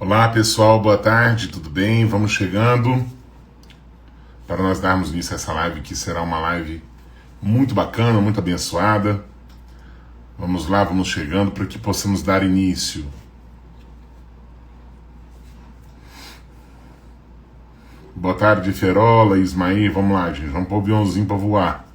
Olá pessoal, boa tarde, tudo bem? Vamos chegando para nós darmos início a essa live que será uma live muito bacana, muito abençoada. Vamos lá, vamos chegando para que possamos dar início. Boa tarde, Ferola, Ismael, vamos lá, gente, vamos pôr o aviãozinho para voar.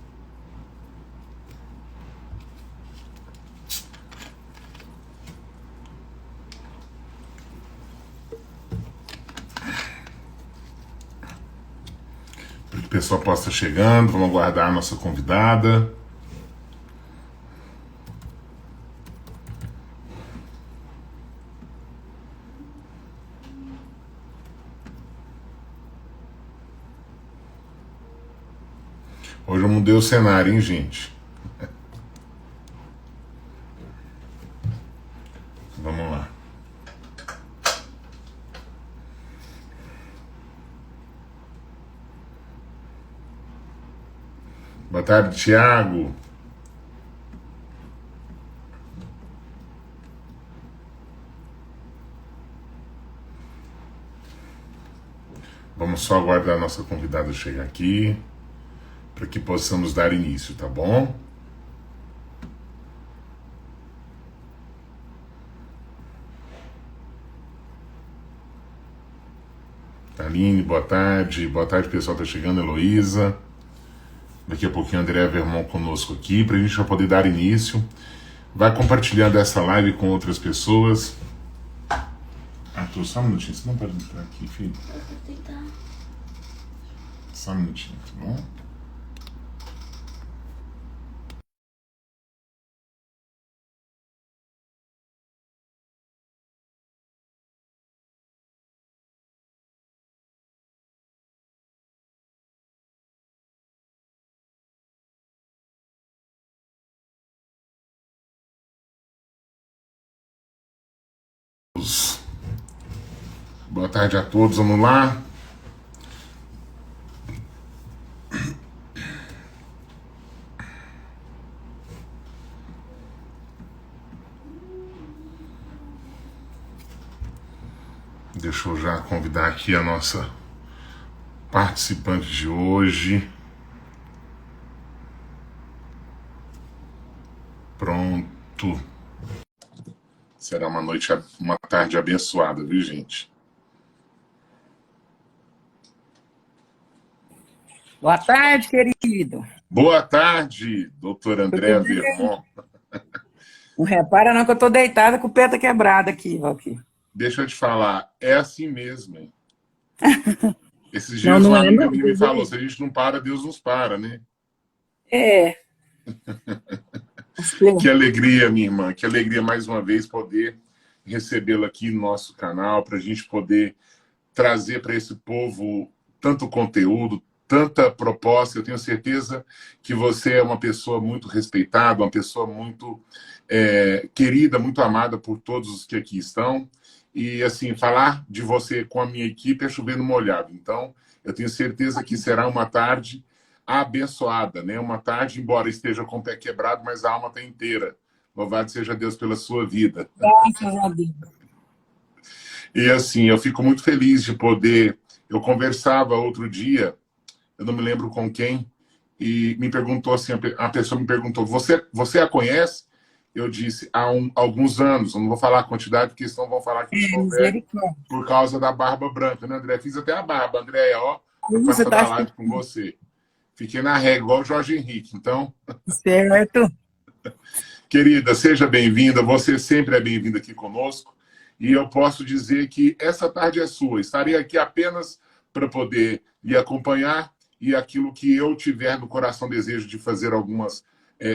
Para que o pessoal possa estar chegando, vamos aguardar a nossa convidada. Hoje eu mudei o cenário, hein, gente? Vamos lá. Boa tarde, Tiago. Vamos só aguardar a nossa convidada chegar aqui, para que possamos dar início, tá bom? Aline, boa tarde pessoal, tá chegando, Heloísa. Daqui a pouquinho André Vermont conosco aqui, para a gente já poder dar início. Vai compartilhando essa live com outras pessoas. Arthur, só um minutinho, você não pode entrar aqui, filho? Eu vou tentar. Só um minutinho, tá bom? Boa tarde a todos, vamos lá. Deixa eu já convidar aqui a nossa participante de hoje. Pronto. Será uma tarde abençoada, viu, gente? Boa tarde, querido. Boa tarde, doutor André Vermont. Não repara não que eu tô deitada com o pé tá quebrado aqui, Valquir. Deixa eu te falar, é assim mesmo, hein? Esses dias Não uma é, amiga não. minha me falou, se a gente não para, Deus nos para, né? É. Que alegria, minha irmã, que alegria mais uma vez poder recebê-la aqui no nosso canal, para a gente poder trazer para esse povo tanto conteúdo, tanta proposta. Eu tenho certeza que você é uma pessoa muito respeitada, uma pessoa muito querida, muito amada por todos os que aqui estão. E, assim, falar de você com a minha equipe é chover no molhado. Então, eu tenho certeza que será uma tarde abençoada, né? Uma tarde, embora esteja com o pé quebrado, mas a alma está inteira. Louvado seja Deus pela sua vida. Graças a Deus. E, assim, eu fico muito feliz de poder... Eu conversava outro dia, eu não me lembro com quem, e me perguntou assim, a pessoa me perguntou, você a conhece? Eu disse, há alguns anos, eu não vou falar a quantidade, porque senão vão falar que eu estou velho por causa da barba branca, né, André? Fiz até a barba, André, ó, para participar da live com você. Fiquei na régua, igual o Jorge Henrique, então... Certo. Querida, seja bem-vinda, você sempre é bem-vinda aqui conosco, e eu posso dizer que essa tarde é sua. Estarei aqui apenas para poder lhe acompanhar, e aquilo que eu tiver no coração desejo de fazer algumas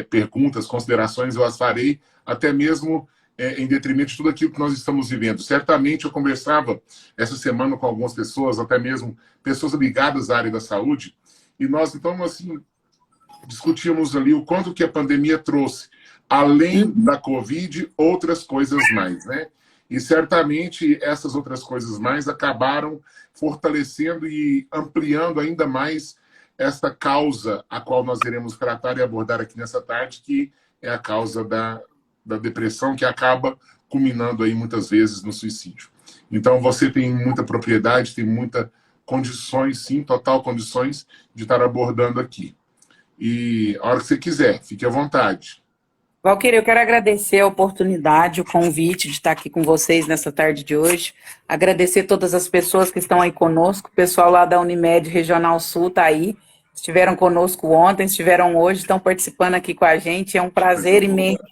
perguntas, considerações, eu as farei, até mesmo em detrimento de tudo aquilo que nós estamos vivendo. Certamente eu conversava essa semana com algumas pessoas, até mesmo pessoas ligadas à área da saúde, e nós, então, assim, discutíamos ali o quanto que a pandemia trouxe, além da Covid, outras coisas mais, né? E certamente essas outras coisas mais acabaram fortalecendo e ampliando ainda mais esta causa a qual nós iremos tratar e abordar aqui nessa tarde, que é a causa da depressão, que acaba culminando aí muitas vezes no suicídio. Então, você tem muita propriedade, tem muita condições, sim, total condições de estar abordando aqui. E a hora que você quiser, fique à vontade. Valquíria, eu quero agradecer a oportunidade, o convite de estar aqui com vocês nessa tarde de hoje. Agradecer todas as pessoas que estão aí conosco. O pessoal lá da Unimed Regional Sul está aí. Estiveram conosco ontem, estiveram hoje, estão participando aqui com a gente. É um prazer imenso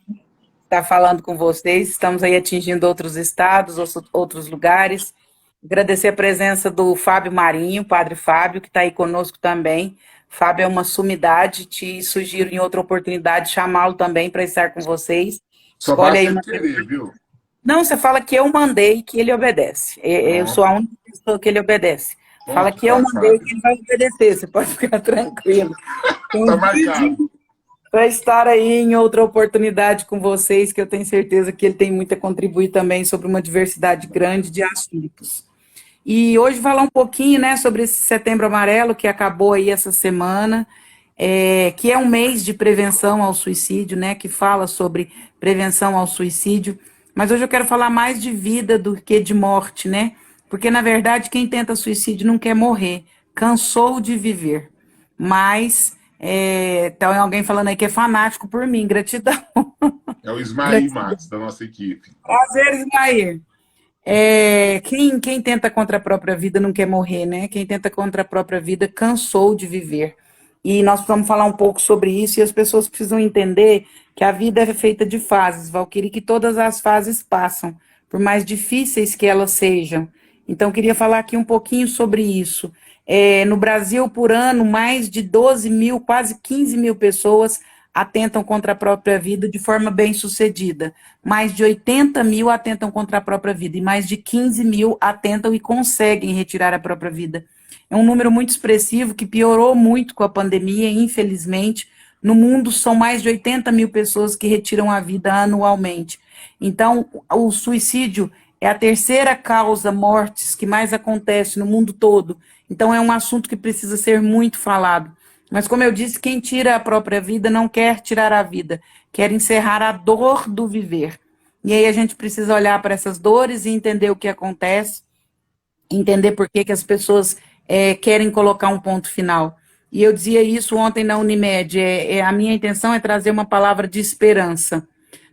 estar falando com vocês. Estamos aí atingindo outros estados, outros lugares. Agradecer a presença do Fábio Marinho, Padre Fábio, que está aí conosco também. Fábio é uma sumidade, te sugiro em outra oportunidade chamá-lo também para estar com vocês. Só Escolhe aí basta ele uma... querer, viu? Não, você fala que eu mandei que ele obedece. Eu sou Pronto, a única pessoa que ele obedece. Fala pronto, que eu Padre mandei Fábio. que ele vai obedecer, você pode ficar tranquilo. Tá marcado. Para estar aí em outra oportunidade com vocês, que eu tenho certeza que ele tem muito a contribuir também sobre uma diversidade grande de assuntos. E hoje falar um pouquinho, né, sobre esse Setembro Amarelo que acabou aí essa semana, que é um mês de prevenção ao suicídio, né, que fala sobre prevenção ao suicídio. Mas hoje eu quero falar mais de vida do que de morte, né? Porque na verdade quem tenta suicídio não quer morrer, cansou de viver. Mas tem alguém falando aí que é fanático por mim, gratidão. É o Ismael Gratidão. Matos, da nossa equipe. Prazer, Ismael. Quem tenta contra a própria vida não quer morrer, né? Quem tenta contra a própria vida cansou de viver. E nós vamos falar um pouco sobre isso, e as pessoas precisam entender que a vida é feita de fases, Valquíria, e que todas as fases passam, por mais difíceis que elas sejam. Então, queria falar aqui um pouquinho sobre isso. No Brasil, por ano, mais de 12 mil, quase 15 mil pessoas atentam contra a própria vida de forma bem-sucedida. Mais de 80 mil atentam contra a própria vida e mais de 15 mil atentam e conseguem retirar a própria vida. É um número muito expressivo que piorou muito com a pandemia, infelizmente. No mundo, são mais de 80 mil pessoas que retiram a vida anualmente. Então, o suicídio é a terceira causa mortes que mais acontece no mundo todo. Então, é um assunto que precisa ser muito falado. Mas, como eu disse, quem tira a própria vida não quer tirar a vida, quer encerrar a dor do viver. E aí a gente precisa olhar para essas dores e entender o que acontece, entender por que as pessoas querem colocar um ponto final. E eu dizia isso ontem na Unimed, a minha intenção é trazer uma palavra de esperança.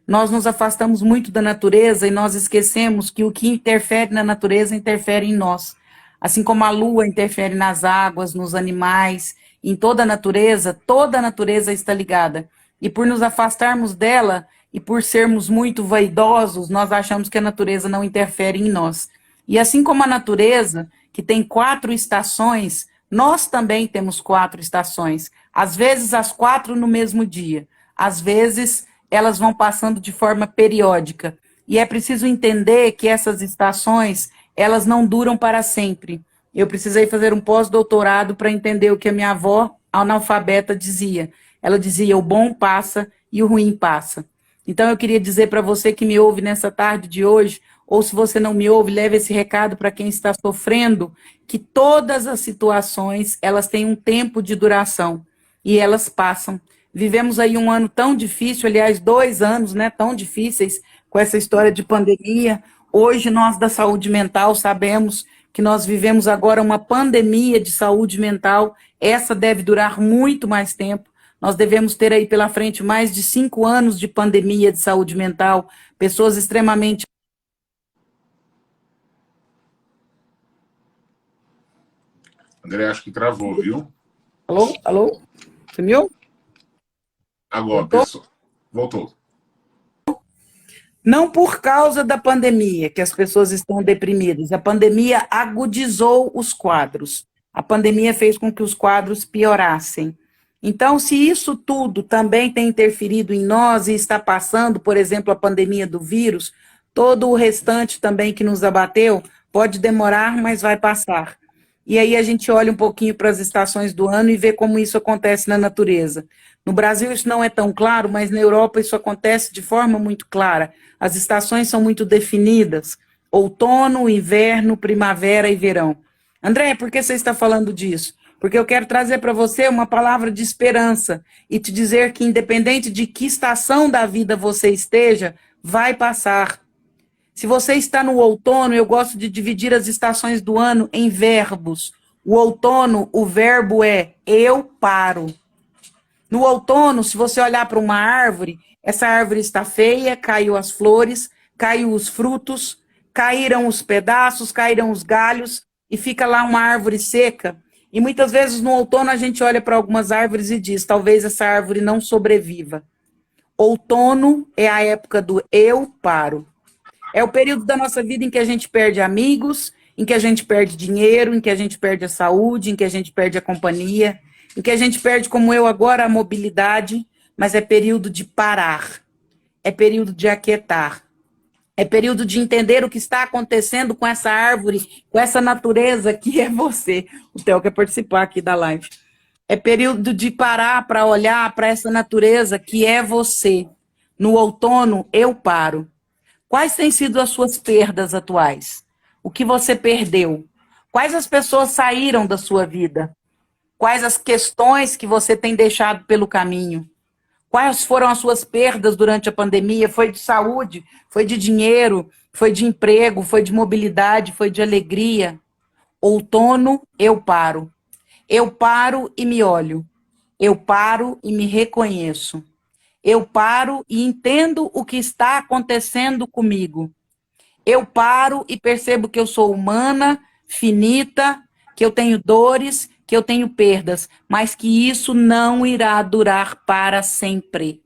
Nós nos afastamos muito da natureza e nós esquecemos que o que interfere na natureza interfere em nós. Assim como a lua interfere nas águas, nos animais, em toda a natureza está ligada. E por nos afastarmos dela e por sermos muito vaidosos, nós achamos que a natureza não interfere em nós. E assim como a natureza, que tem 4 estações, nós também temos 4 estações. Às vezes as 4 no mesmo dia, às vezes elas vão passando de forma periódica. E é preciso entender que essas estações, elas não duram para sempre. Eu precisei fazer um pós-doutorado para entender o que a minha avó analfabeta dizia. Ela dizia: o bom passa e o ruim passa. Então eu queria dizer para você que me ouve nessa tarde de hoje, ou se você não me ouve, leve esse recado para quem está sofrendo, que todas as situações, elas têm um tempo de duração e elas passam. Vivemos aí um ano tão difícil, aliás, 2 anos, né, tão difíceis, com essa história de pandemia. Hoje, nós da saúde mental sabemos que nós vivemos agora uma pandemia de saúde mental. Essa deve durar muito mais tempo. Nós devemos ter aí pela frente mais de 5 anos de pandemia de saúde mental, pessoas extremamente... André, acho que travou, viu? Alô? Alô? Sumiu? Agora, Voltou? pessoal. Voltou. Não por causa da pandemia que as pessoas estão deprimidas. A pandemia agudizou os quadros. A pandemia fez com que os quadros piorassem. Então, se isso tudo também tem interferido em nós e está passando, por exemplo, a pandemia do vírus, todo o restante também que nos abateu pode demorar, mas vai passar. E aí a gente olha um pouquinho para as estações do ano e vê como isso acontece na natureza. No Brasil isso não é tão claro, mas na Europa isso acontece de forma muito clara. As estações são muito definidas: outono, inverno, primavera e verão. André, por que você está falando disso? Porque eu quero trazer para você uma palavra de esperança e te dizer que, independente de que estação da vida você esteja, vai passar. Se você está no outono, eu gosto de dividir as estações do ano em verbos. O outono, o verbo é eu paro. No outono, se você olhar para uma árvore, essa árvore está feia, caiu as flores, caiu os frutos, caíram os pedaços, caíram os galhos e fica lá uma árvore seca. E muitas vezes no outono a gente olha para algumas árvores e diz: talvez essa árvore não sobreviva. Outono é a época do eu paro. É o período da nossa vida em que a gente perde amigos, em que a gente perde dinheiro, em que a gente perde a saúde, em que a gente perde a companhia, em que a gente perde, como eu agora, a mobilidade, mas é período de parar, é período de aquietar, é período de entender o que está acontecendo com essa árvore, com essa natureza que é você. O Theo quer participar aqui da live. É período de parar para olhar para essa natureza que é você. No outono, eu paro. Quais têm sido as suas perdas atuais? O que você perdeu? Quais as pessoas saíram da sua vida? Quais as questões que você tem deixado pelo caminho? Quais foram as suas perdas durante a pandemia? Foi de saúde? Foi de dinheiro? Foi de emprego? Foi de mobilidade? Foi de alegria? Outono, eu paro. Eu paro e me olho. Eu paro e me reconheço. Eu paro e entendo o que está acontecendo comigo. Eu paro e percebo que eu sou humana, finita, que eu tenho dores, que eu tenho perdas, mas que isso não irá durar para sempre.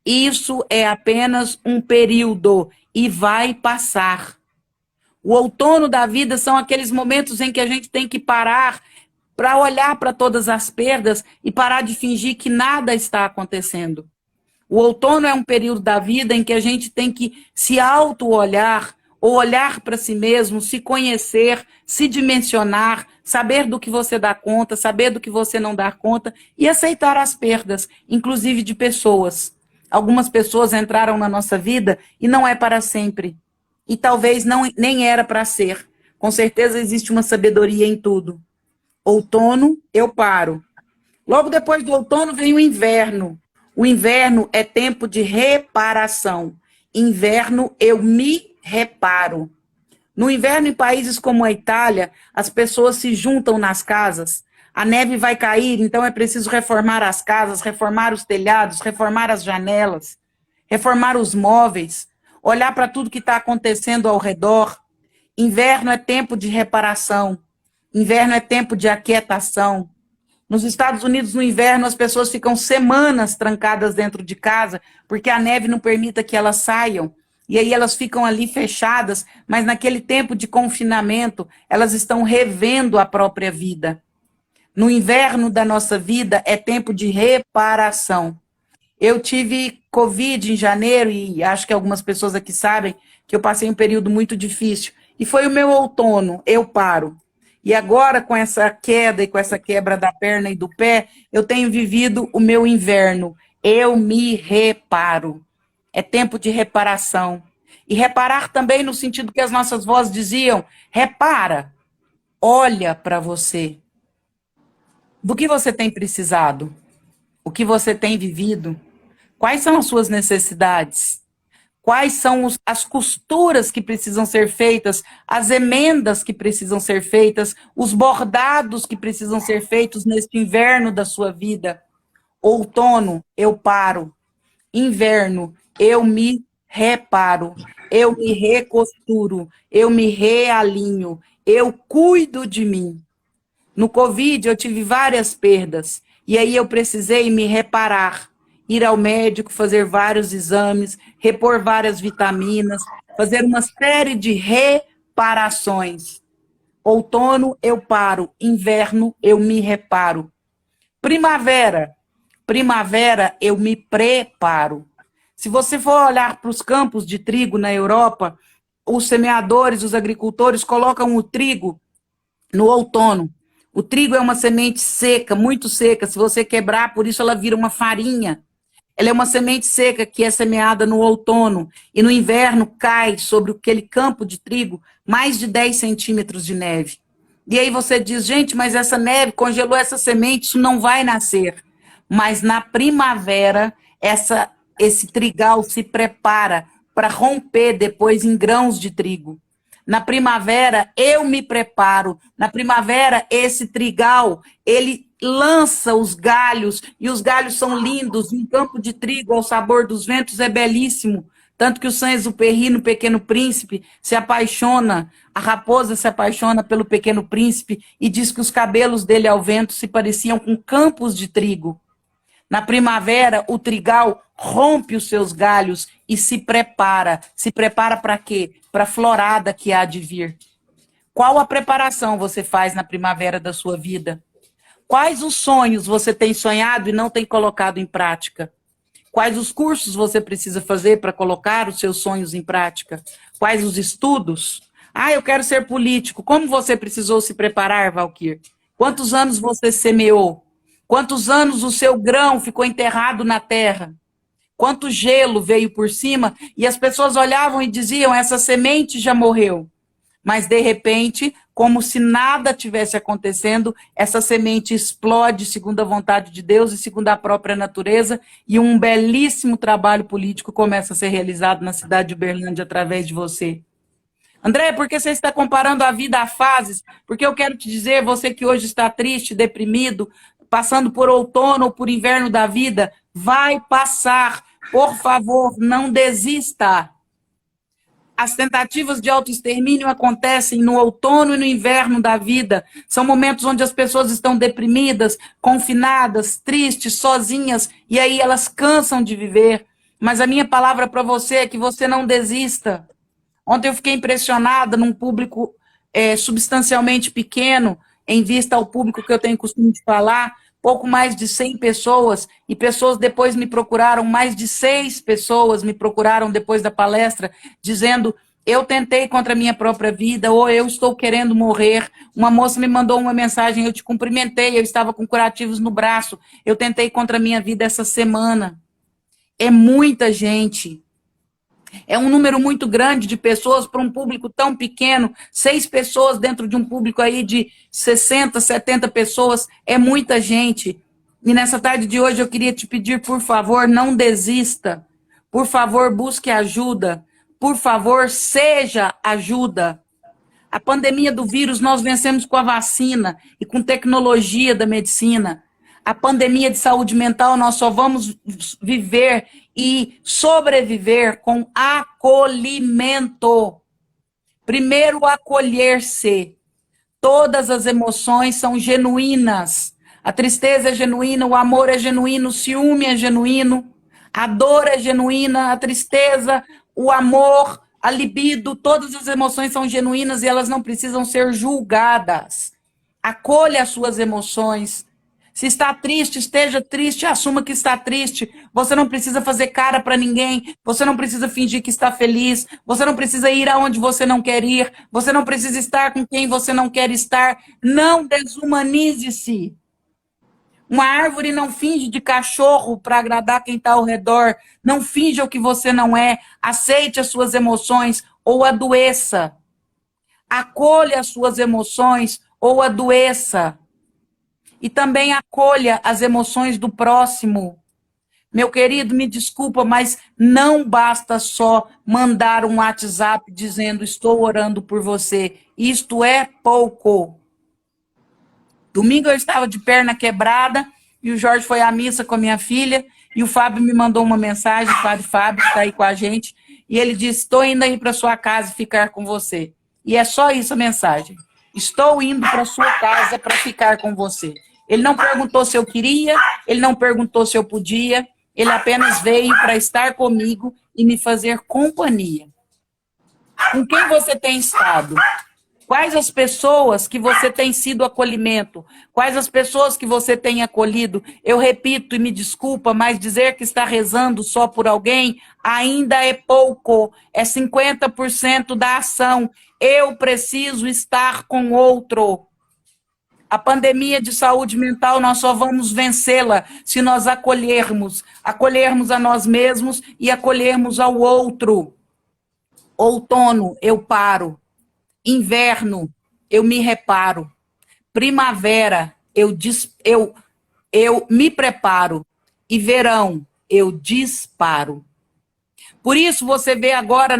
Isso é apenas um período e vai passar. O outono da vida são aqueles momentos em que a gente tem que parar para olhar para todas as perdas e parar de fingir que nada está acontecendo. O outono é um período da vida em que a gente tem que se auto-olhar, ou olhar para si mesmo, se conhecer, se dimensionar, saber do que você dá conta, saber do que você não dá conta e aceitar as perdas, inclusive de pessoas. Algumas pessoas entraram na nossa vida e não é para sempre. E talvez não, nem era para ser. Com certeza existe uma sabedoria em tudo. Outono, eu paro. Logo depois do outono vem o inverno. O inverno é tempo de reparação. Inverno, eu me reparo. No inverno, em países como a Itália, as pessoas se juntam nas casas. A neve vai cair, então é preciso reformar as casas, reformar os telhados, reformar as janelas, reformar os móveis, olhar para tudo que está acontecendo ao redor. Inverno é tempo de reparação. Inverno é tempo de aquietação. Nos Estados Unidos, no inverno, as pessoas ficam semanas trancadas dentro de casa, porque a neve não permite que elas saiam. E aí elas ficam ali fechadas, mas naquele tempo de confinamento, elas estão revendo a própria vida. No inverno da nossa vida, é tempo de reparação. Eu tive Covid em janeiro, e acho que algumas pessoas aqui sabem que eu passei um período muito difícil. E foi o meu outono, eu paro. E agora, com essa queda e com essa quebra da perna e do pé, eu tenho vivido o meu inverno. Eu me reparo. É tempo de reparação. E reparar também no sentido que as nossas vozes diziam: repara, olha para você. Do que você tem precisado? O que você tem vivido? Quais são as suas necessidades? Quais são as costuras que precisam ser feitas, as emendas que precisam ser feitas, os bordados que precisam ser feitos neste inverno da sua vida? Outono, eu paro. Inverno, eu me reparo. Eu me recosturo. Eu me realinho. Eu cuido de mim. No Covid, eu tive várias perdas. E aí eu precisei me reparar, ir ao médico, fazer vários exames, repor várias vitaminas, fazer uma série de reparações. Outono, eu paro. Inverno, eu me reparo. Primavera, eu me preparo. Se você for olhar para os campos de trigo na Europa, os semeadores, os agricultores colocam o trigo no outono. O trigo é uma semente seca, muito seca. Se você quebrar, por isso ela vira uma farinha. Ela é uma semente seca que é semeada no outono. E no inverno cai sobre aquele campo de trigo mais de 10 centímetros de neve. E aí você diz, gente, mas essa neve congelou essa semente, isso não vai nascer. Mas na primavera, esse trigal se prepara para romper depois em grãos de trigo. Na primavera, eu me preparo. Na primavera, esse trigal, ele lança os galhos, e os galhos são lindos. Um campo de trigo ao sabor dos ventos é belíssimo. Tanto que o Saint-Exupéry, no Pequeno Príncipe, se apaixona, a raposa se apaixona pelo Pequeno Príncipe e diz que os cabelos dele ao vento se pareciam com campos de trigo. Na primavera, o trigal rompe os seus galhos e se prepara. Se prepara para quê? Para a florada que há de vir. Qual a preparação você faz na primavera da sua vida? Quais os sonhos você tem sonhado e não tem colocado em prática? Quais os cursos você precisa fazer para colocar os seus sonhos em prática? Quais os estudos? Ah, eu quero ser político. Como você precisou se preparar, Valquir? Quantos anos você semeou? Quantos anos o seu grão ficou enterrado na terra? Quanto gelo veio por cima? E as pessoas olhavam e diziam, essa semente já morreu. Mas, de repente, como se nada tivesse acontecendo, essa semente explode segundo a vontade de Deus e segundo a própria natureza, e um belíssimo trabalho político começa a ser realizado na cidade de Uberlândia através de você. André, por que você está comparando a vida a fases? Porque eu quero te dizer, você que hoje está triste, deprimido, passando por outono ou por inverno da vida, vai passar. Por favor, não desista. As tentativas de autoextermínio acontecem no outono e no inverno da vida. São momentos onde as pessoas estão deprimidas, confinadas, tristes, sozinhas, e aí elas cansam de viver. Mas a minha palavra para você é que você não desista. Ontem eu fiquei impressionada num público substancialmente pequeno, em vista ao público que eu tenho costume de falar, pouco mais de 100 pessoas, e pessoas depois me procuraram, mais de 6 pessoas me procuraram depois da palestra, dizendo, eu tentei contra a minha própria vida, ou eu estou querendo morrer. Uma moça me mandou uma mensagem, eu te cumprimentei, eu estava com curativos no braço, eu tentei contra a minha vida essa semana. É muita gente. É um número muito grande de pessoas para um público tão pequeno. 6 pessoas dentro de um público aí de 60, 70 pessoas. É muita gente. E nessa tarde de hoje eu queria te pedir, por favor, não desista. Por favor, busque ajuda. Por favor, seja ajuda. A pandemia do vírus nós vencemos com a vacina e com tecnologia da medicina. A pandemia de saúde mental nós só vamos viver e sobreviver com acolhimento. Primeiro, acolher-se. Todas as emoções são genuínas. A tristeza é genuína, o amor é genuíno, o ciúme é genuíno, a dor é genuína, a tristeza, o amor, a libido, todas as emoções são genuínas e elas não precisam ser julgadas. Acolha as suas emoções. Se está triste, esteja triste, assuma que está triste. Você não precisa fazer cara para ninguém, você não precisa fingir que está feliz, você não precisa ir aonde você não quer ir, você não precisa estar com quem você não quer estar. Não desumanize-se. Uma árvore não finge de cachorro para agradar quem está ao redor. Não finja o que você não é. Aceite as suas emoções ou adoeça. Acolha as suas emoções ou adoeça. E também acolha as emoções do próximo. Meu querido, me desculpa, mas não basta só mandar um WhatsApp dizendo estou orando por você. Isto é pouco. Domingo eu estava de perna quebrada e o Jorge foi à missa com a minha filha e o Fábio me mandou uma mensagem, o padre Fábio está aí com a gente, e ele disse, estou indo aí para sua casa ficar com você. E é só isso a mensagem. Estou indo para sua casa para ficar com você. Ele não perguntou se eu queria, ele não perguntou se eu podia, ele apenas veio para estar comigo e me fazer companhia. Com quem você tem estado? Quais as pessoas que você tem sido acolhimento? Quais as pessoas que você tem acolhido? Eu repito e me desculpa, mas dizer que está rezando só por alguém ainda é pouco. É 50% da ação. Eu preciso estar com outro. A pandemia de saúde mental, nós só vamos vencê-la se nós acolhermos a nós mesmos e acolhermos ao outro. Outono, eu paro. Inverno, eu me reparo. Primavera, eu me preparo. E verão, eu disparo. Por isso você vê agora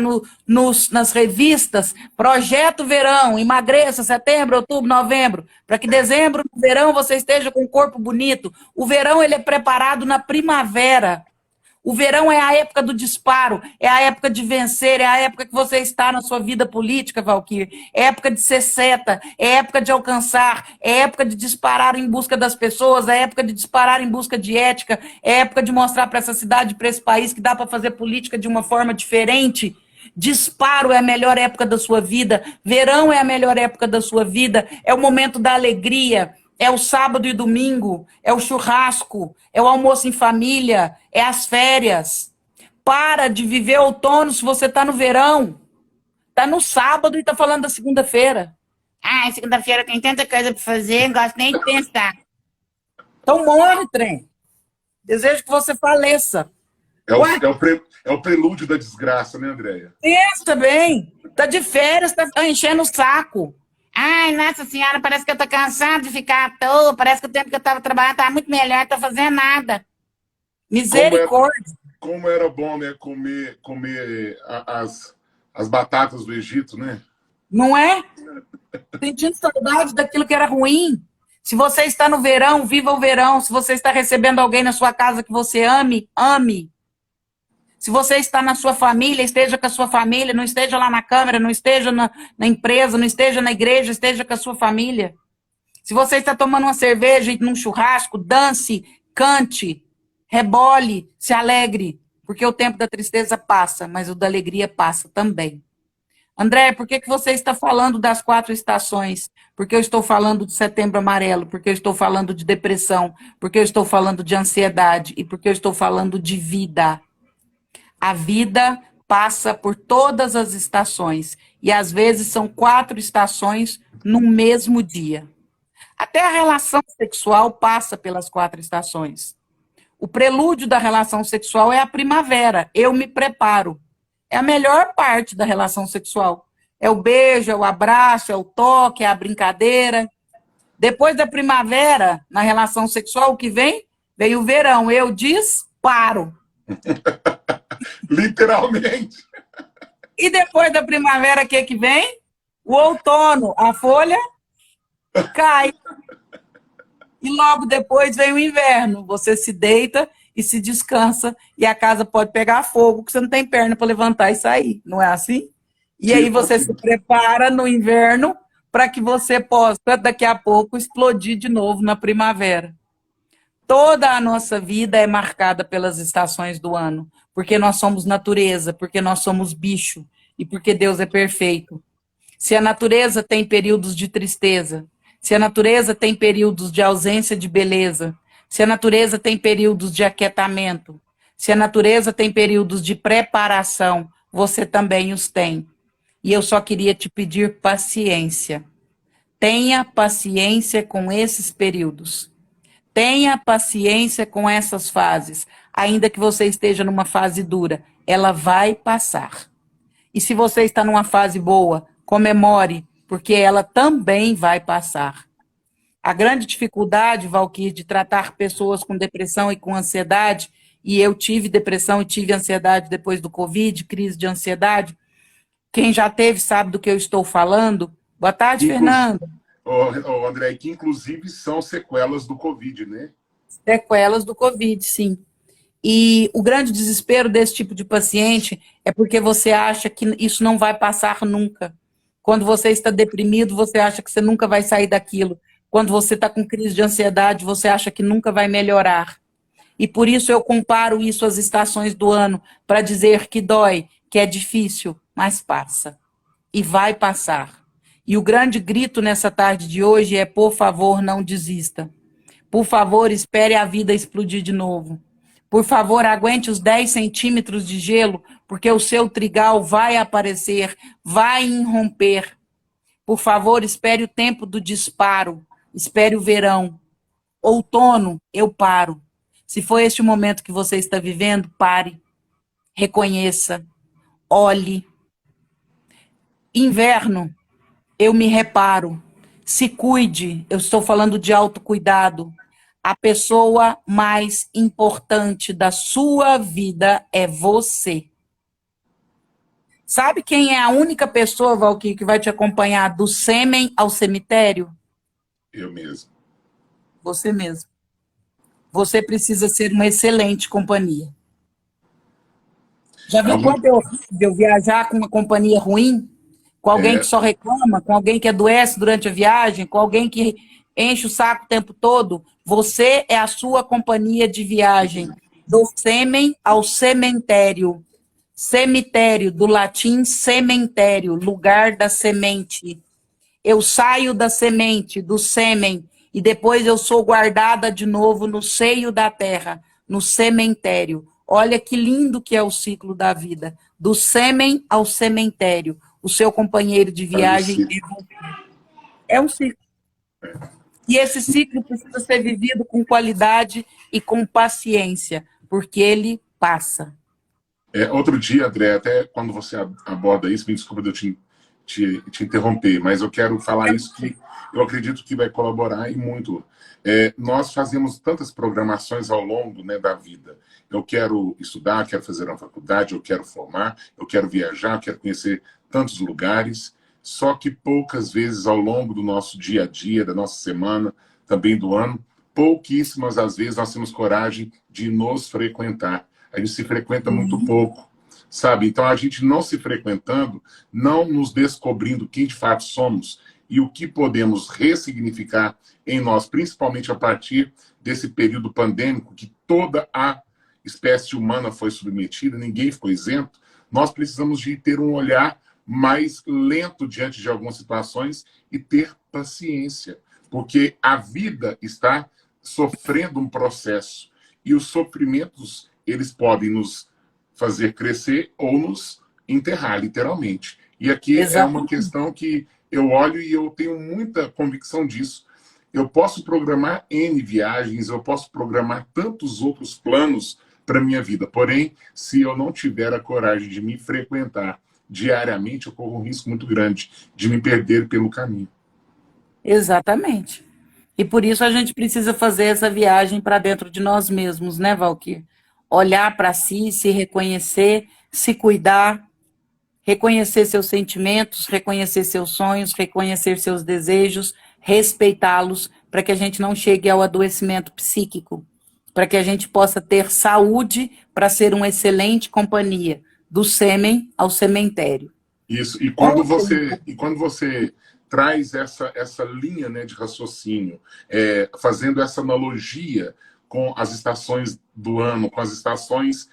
nas revistas, Projeto Verão, emagreça setembro, outubro, novembro, para que dezembro, no verão, você esteja com um corpo bonito. O verão ele é preparado na primavera. O verão é a época do disparo, é a época de vencer, é a época que você está na sua vida política, Valquíria. É época de ser seta, é época de alcançar, é época de disparar em busca das pessoas, é época de disparar em busca de ética, é época de mostrar para essa cidade, para esse país, que dá para fazer política de uma forma diferente. Disparo é a melhor época da sua vida, verão é a melhor época da sua vida, é o momento da alegria. É o sábado e domingo, é o churrasco, é o almoço em família, é as férias. Para de viver outono se você está no verão. Está no sábado e está falando da segunda-feira. Ah, segunda-feira tem tanta coisa para fazer, não gosto nem de pensar. Então morre, trem. Desejo que você faleça. É o prelúdio da desgraça, né, Andréia? Pensa bem. Está de férias, está enchendo o saco. Ai, nossa senhora, parece que eu tô cansado de ficar à toa, parece que o tempo que eu tava trabalhando tava muito melhor, não tô fazendo nada. Misericórdia. Como era bom, né, comer as batatas do Egito, né? Não é? Sentindo saudade daquilo que era ruim. Se você está no verão, viva o verão. Se você está recebendo alguém na sua casa que você ame, ame. Se você está na sua família, esteja com a sua família, não esteja lá na Câmara, não esteja na empresa, não esteja na igreja, esteja com a sua família. Se você está tomando uma cerveja num churrasco, dance, cante, rebole, se alegre, porque o tempo da tristeza passa, mas o da alegria passa também. André, por que você está falando das 4 estações? Porque eu estou falando de Setembro Amarelo, porque eu estou falando de depressão, porque eu estou falando de ansiedade e porque eu estou falando de vida. A vida passa por todas as estações. E às vezes são 4 estações no mesmo dia. Até a relação sexual passa pelas 4 estações. O prelúdio da relação sexual é a primavera. Eu me preparo. É a melhor parte da relação sexual. É o beijo, é o abraço, é o toque, é a brincadeira. Depois da primavera, na relação sexual, o que vem? Vem o verão. Eu disparo. Literalmente. E depois da primavera, o que vem? O outono, a folha cai. E logo depois vem o inverno. Você se deita e se descansa, e a casa pode pegar fogo, porque você não tem perna para levantar e sair. Não é assim? E aí você se prepara no inverno para que você possa, daqui a pouco, explodir de novo na primavera. Toda a nossa vida é marcada pelas estações do ano, porque nós somos natureza, porque nós somos bicho e porque Deus é perfeito. Se a natureza tem períodos de tristeza, se a natureza tem períodos de ausência de beleza, se a natureza tem períodos de aquietamento, se a natureza tem períodos de preparação, você também os tem. E eu só queria te pedir paciência. Tenha paciência com esses períodos. Tenha paciência com essas fases, ainda que você esteja numa fase dura, ela vai passar. E se você está numa fase boa, comemore, porque ela também vai passar. A grande dificuldade, Valquíria, de tratar pessoas com depressão e com ansiedade, e eu tive depressão e tive ansiedade depois do Covid, crise de ansiedade, quem já teve sabe do que eu estou falando. Boa tarde, Fernando. André, que inclusive são sequelas do Covid, né? Sequelas do Covid, sim. E o grande desespero desse tipo de paciente é porque você acha que isso não vai passar nunca. Quando você está deprimido, você acha que você nunca vai sair daquilo. Quando você está com crise de ansiedade, você acha que nunca vai melhorar. E por isso eu comparo isso às estações do ano, para dizer que dói, que é difícil, mas passa. E vai passar. E o grande grito nessa tarde de hoje é: por favor, não desista. Por favor, espere a vida explodir de novo. Por favor, aguente os 10 centímetros de gelo, porque o seu trigal vai aparecer, vai irromper. Por favor, espere o tempo do disparo. Espere o verão. Outono, eu paro. Se for este o momento que você está vivendo, pare. Reconheça. Olhe. Inverno, eu me reparo. Se cuide. Eu estou falando de autocuidado. A pessoa mais importante da sua vida é você. Sabe quem é a única pessoa, Valquírio, que vai te acompanhar do sêmen ao cemitério? Eu mesmo. Você mesmo. Você precisa ser uma excelente companhia. Já viu Algum, quanto é horrível viajar com uma companhia ruim? Com alguém que é, só reclama, com alguém que adoece durante a viagem, com alguém que enche o saco o tempo todo? Você é a sua companhia de viagem. Do sêmen ao cemitério. Cemitério, do latim sementério, lugar da semente. Eu saio da semente, do sêmen, e depois eu sou guardada de novo no seio da terra, no sementério. Olha que lindo que é o ciclo da vida. Do sêmen ao cemitério. O seu companheiro de viagem parecido. é um ciclo. E esse ciclo precisa ser vivido com qualidade e com paciência, porque ele passa. Outro dia, André, até quando você aborda isso, me desculpa de eu te interromper, mas eu quero falar isso que eu acredito que vai colaborar e muito. Nós fazemos tantas programações ao longo, né, da vida. Eu quero estudar, quero fazer uma faculdade, eu quero formar, eu quero viajar, eu quero conhecer tantos lugares, só que poucas vezes ao longo do nosso dia a dia, da nossa semana, também do ano, pouquíssimas às vezes nós temos coragem de nos frequentar. A gente se frequenta muito pouco, sabe? Então, a gente não se frequentando, não nos descobrindo quem de fato somos e o que podemos ressignificar em nós, principalmente a partir desse período pandêmico que toda a espécie humana foi submetida, ninguém ficou isento, nós precisamos de ter um olhar mais lento diante de algumas situações e ter paciência, porque a vida está sofrendo um processo e os sofrimentos eles podem nos fazer crescer ou nos enterrar, literalmente. E aqui é uma Exatamente. questão que eu olho e eu tenho muita convicção disso. Eu posso programar N viagens, eu posso programar tantos outros planos para minha vida. Porém, se eu não tiver a coragem de me frequentar diariamente, eu corro um risco muito grande de me perder pelo caminho. Exatamente. E por isso a gente precisa fazer essa viagem para dentro de nós mesmos, né, Valquir? Olhar para si, se reconhecer, se cuidar, reconhecer seus sentimentos, reconhecer seus sonhos, reconhecer seus desejos, respeitá-los, para que a gente não chegue ao adoecimento psíquico, para que a gente possa ter saúde para ser uma excelente companhia, do sêmen ao cemitério. Isso. E quando você traz essa linha, né, de raciocínio, fazendo essa analogia com as estações do ano, com as estações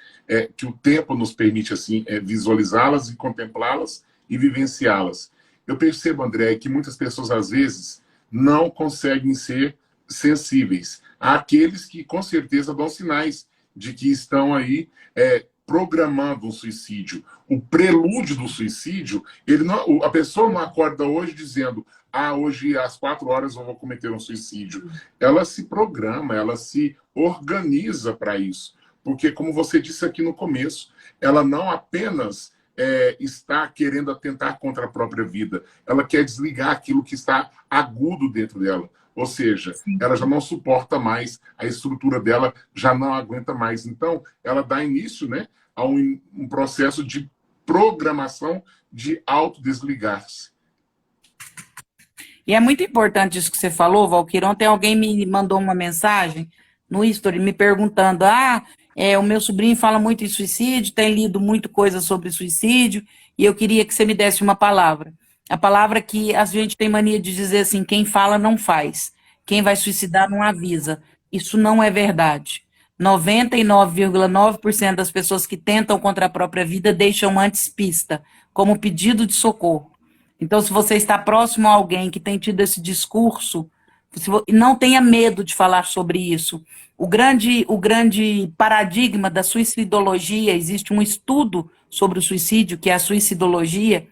que o tempo nos permite assim visualizá-las e contemplá-las e vivenciá-las. Eu percebo, André, que muitas pessoas às vezes não conseguem ser sensíveis àqueles que com certeza dão sinais de que estão aí programando um suicídio. O prelúdio do suicídio, a pessoa não acorda hoje dizendo: hoje às 4 horas eu vou cometer um suicídio. Ela se programa, ela se organiza para isso. Porque, como você disse aqui no começo, ela não apenas está querendo atentar contra a própria vida, ela quer desligar aquilo que está agudo dentro dela. Ou seja, ela já não suporta mais, a estrutura dela já não aguenta mais. Então, ela dá início, né, a um processo de programação de autodesligar-se. E é muito importante isso que você falou, Valquir. Ontem alguém me mandou uma mensagem no History me perguntando: o meu sobrinho fala muito em suicídio, tem lido muito coisa sobre suicídio, e eu queria que você me desse uma palavra. A palavra que a gente tem mania de dizer assim: quem fala não faz, quem vai suicidar não avisa. Isso não é verdade. 99,9% das pessoas que tentam contra a própria vida deixam antes pista, como pedido de socorro. Então, se você está próximo a alguém que tem tido esse discurso, não tenha medo de falar sobre isso. O grande paradigma da suicidologia, existe um estudo sobre o suicídio, que é a suicidologia.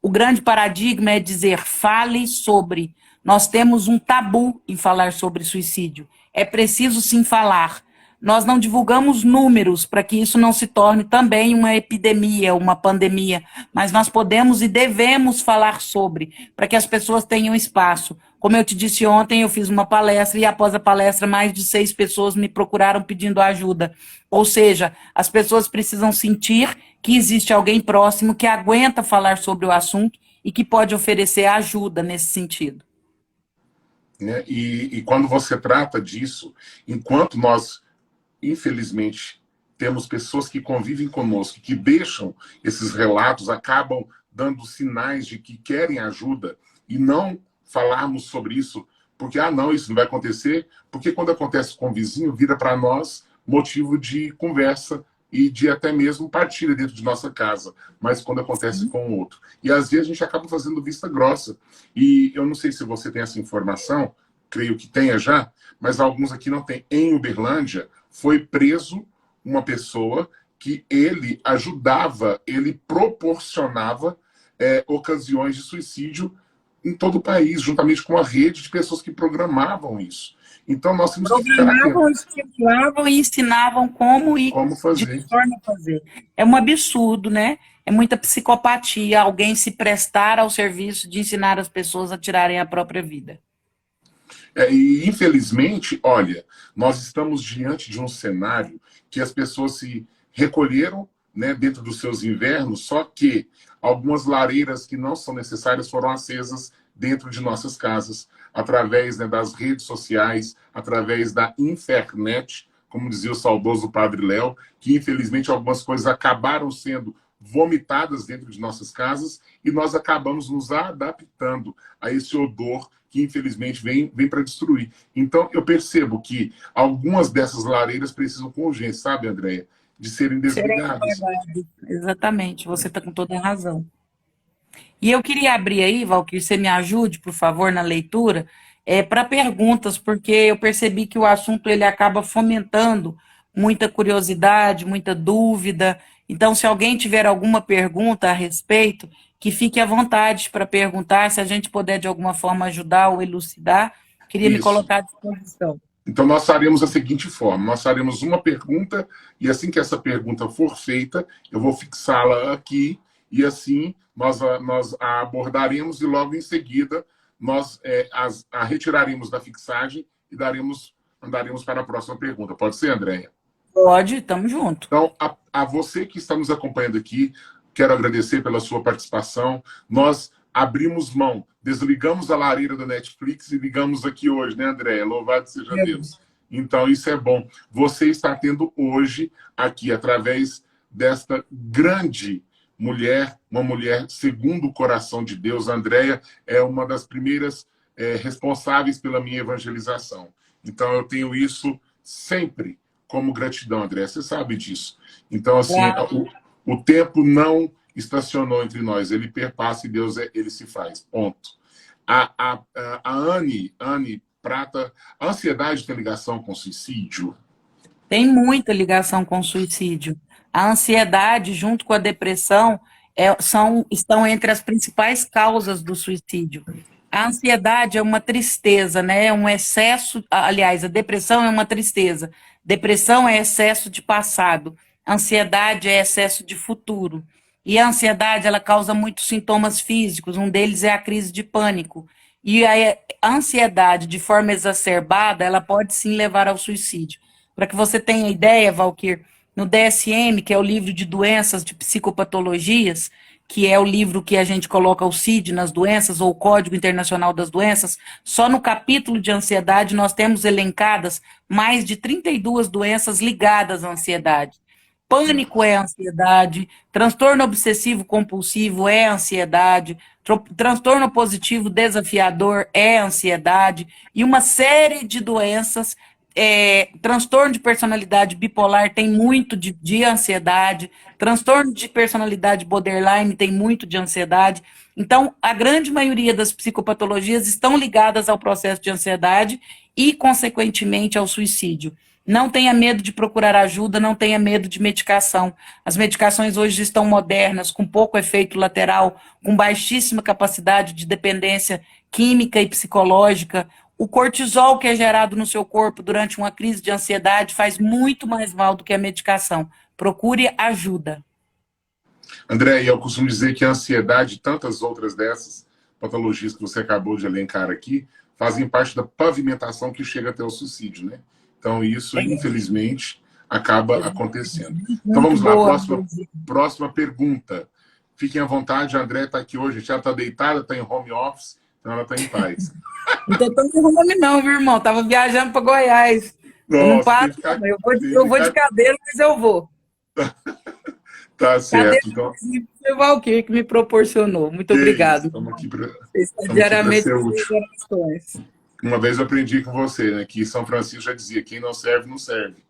O grande paradigma é dizer: fale sobre. Nós temos um tabu em falar sobre suicídio. É preciso sim falar. Nós não divulgamos números para que isso não se torne também uma epidemia, uma pandemia, mas nós podemos e devemos falar sobre, para que as pessoas tenham espaço. Como eu te disse ontem, eu fiz uma palestra e após a palestra mais de 6 pessoas me procuraram pedindo ajuda. Ou seja, as pessoas precisam sentir que existe alguém próximo que aguenta falar sobre o assunto e que pode oferecer ajuda nesse sentido. Né? E quando você trata disso, enquanto nós, infelizmente, temos pessoas que convivem conosco, que deixam esses relatos, acabam dando sinais de que querem ajuda e não falarmos sobre isso, porque, não, isso não vai acontecer, porque quando acontece com o vizinho, vira para nós motivo de conversa e de até mesmo partilha dentro de nossa casa, mas quando acontece com o outro. E às vezes a gente acaba fazendo vista grossa. E eu não sei se você tem essa informação, creio que tenha já, mas alguns aqui não têm. Em Uberlândia, foi preso uma pessoa que ele ajudava, ele proporcionava ocasiões de suicídio em todo o país, juntamente com a rede de pessoas que programavam isso. Então, nós temos que ficar atentos. Programavam, estimulavam e ensinavam como e Como de fazer. que forma fazer. É um absurdo, né? É muita psicopatia alguém se prestar ao serviço de ensinar as pessoas a tirarem a própria vida. E, infelizmente, olha, nós estamos diante de um cenário que as pessoas se recolheram, né, dentro dos seus invernos, só que algumas lareiras que não são necessárias foram acesas dentro de nossas casas, através, né, das redes sociais, através da internet, como dizia o saudoso Padre Léo, que infelizmente algumas coisas acabaram sendo vomitadas dentro de nossas casas e nós acabamos nos adaptando a esse odor que infelizmente vem para destruir. Então eu percebo que algumas dessas lareiras precisam com urgência, sabe, Andréia, de serem desligadas. Exatamente, você está com toda a razão. E eu queria abrir aí, Val, que você me ajude, por favor, na leitura, para perguntas, porque eu percebi que o assunto ele acaba fomentando muita curiosidade, muita dúvida. Então, se alguém tiver alguma pergunta a respeito, que fique à vontade para perguntar, se a gente puder de alguma forma ajudar ou elucidar, queria me Isso. colocar à disposição. Então, nós faremos da seguinte forma: nós faremos uma pergunta, e assim que essa pergunta for feita, eu vou fixá-la aqui, e assim nós a abordaremos, e logo em seguida nós a retiraremos da fixagem e andaremos para a próxima pergunta. Pode ser, Andréia? Pode, estamos juntos. Então, a você que está nos acompanhando aqui, quero agradecer pela sua participação. Nós abrimos mão, desligamos a lareira da Netflix e ligamos aqui hoje, né, Andréia? Louvado seja Deus. Então, isso é bom. Você está tendo hoje, aqui, através desta grande mulher, uma mulher segundo o coração de Deus. A Andréia é uma das primeiras responsáveis pela minha evangelização. Então, eu tenho isso sempre como gratidão, Andréia. Você sabe disso. Então, assim, o tempo não estacionou entre nós, ele perpassa e Deus ele se faz, ponto. A Anne Prata, a ansiedade tem ligação com suicídio? Tem muita ligação com suicídio. A ansiedade, junto com a depressão, estão entre as principais causas do suicídio. A ansiedade é uma tristeza, né? É um excesso. Aliás, a depressão é uma tristeza. Depressão é excesso de passado. Ansiedade é excesso de futuro. E a ansiedade, ela causa muitos sintomas físicos. Um deles é a crise de pânico. E a ansiedade, de forma exacerbada, ela pode sim levar ao suicídio. Para que você tenha ideia, Valquir, no DSM, que é o livro de doenças de psicopatologias, que é o livro que a gente coloca o CID nas doenças, ou o Código Internacional das Doenças, só no capítulo de ansiedade nós temos elencadas mais de 32 doenças ligadas à ansiedade. Pânico é ansiedade, transtorno obsessivo compulsivo é ansiedade, transtorno positivo desafiador é ansiedade, e uma série de doenças. Transtorno de personalidade bipolar tem muito de ansiedade, transtorno de personalidade borderline tem muito de ansiedade. Então, a grande maioria das psicopatologias estão ligadas ao processo de ansiedade e, consequentemente, ao suicídio. Não tenha medo de procurar ajuda, não tenha medo de medicação. As medicações hoje estão modernas, com pouco efeito lateral, com baixíssima capacidade de dependência química e psicológica. O cortisol que é gerado no seu corpo durante uma crise de ansiedade faz muito mais mal do que a medicação. Procure ajuda. André, eu costumo dizer que a ansiedade e tantas outras dessas patologias que você acabou de elencar aqui fazem parte da pavimentação que chega até o suicídio, né? Então, isso, infelizmente, acaba acontecendo. Então Muito vamos lá, boa. próxima pergunta. Fiquem à vontade, a André está aqui hoje, já está deitada, está em home office, então ela está em paz. Não tô tão home não, viu, irmão? Tava viajando para Goiás. Eu não Nossa, paro, não. Eu vou de cadeira, mas eu vou. Tá Cadeira certo. Então, foi o Valquir que me proporcionou. Muito que isso, obrigado. estamos Você está aqui para diariamente ser com útil. suas orações. Uma vez eu aprendi com você, né, que São Francisco já dizia, quem não serve, não serve.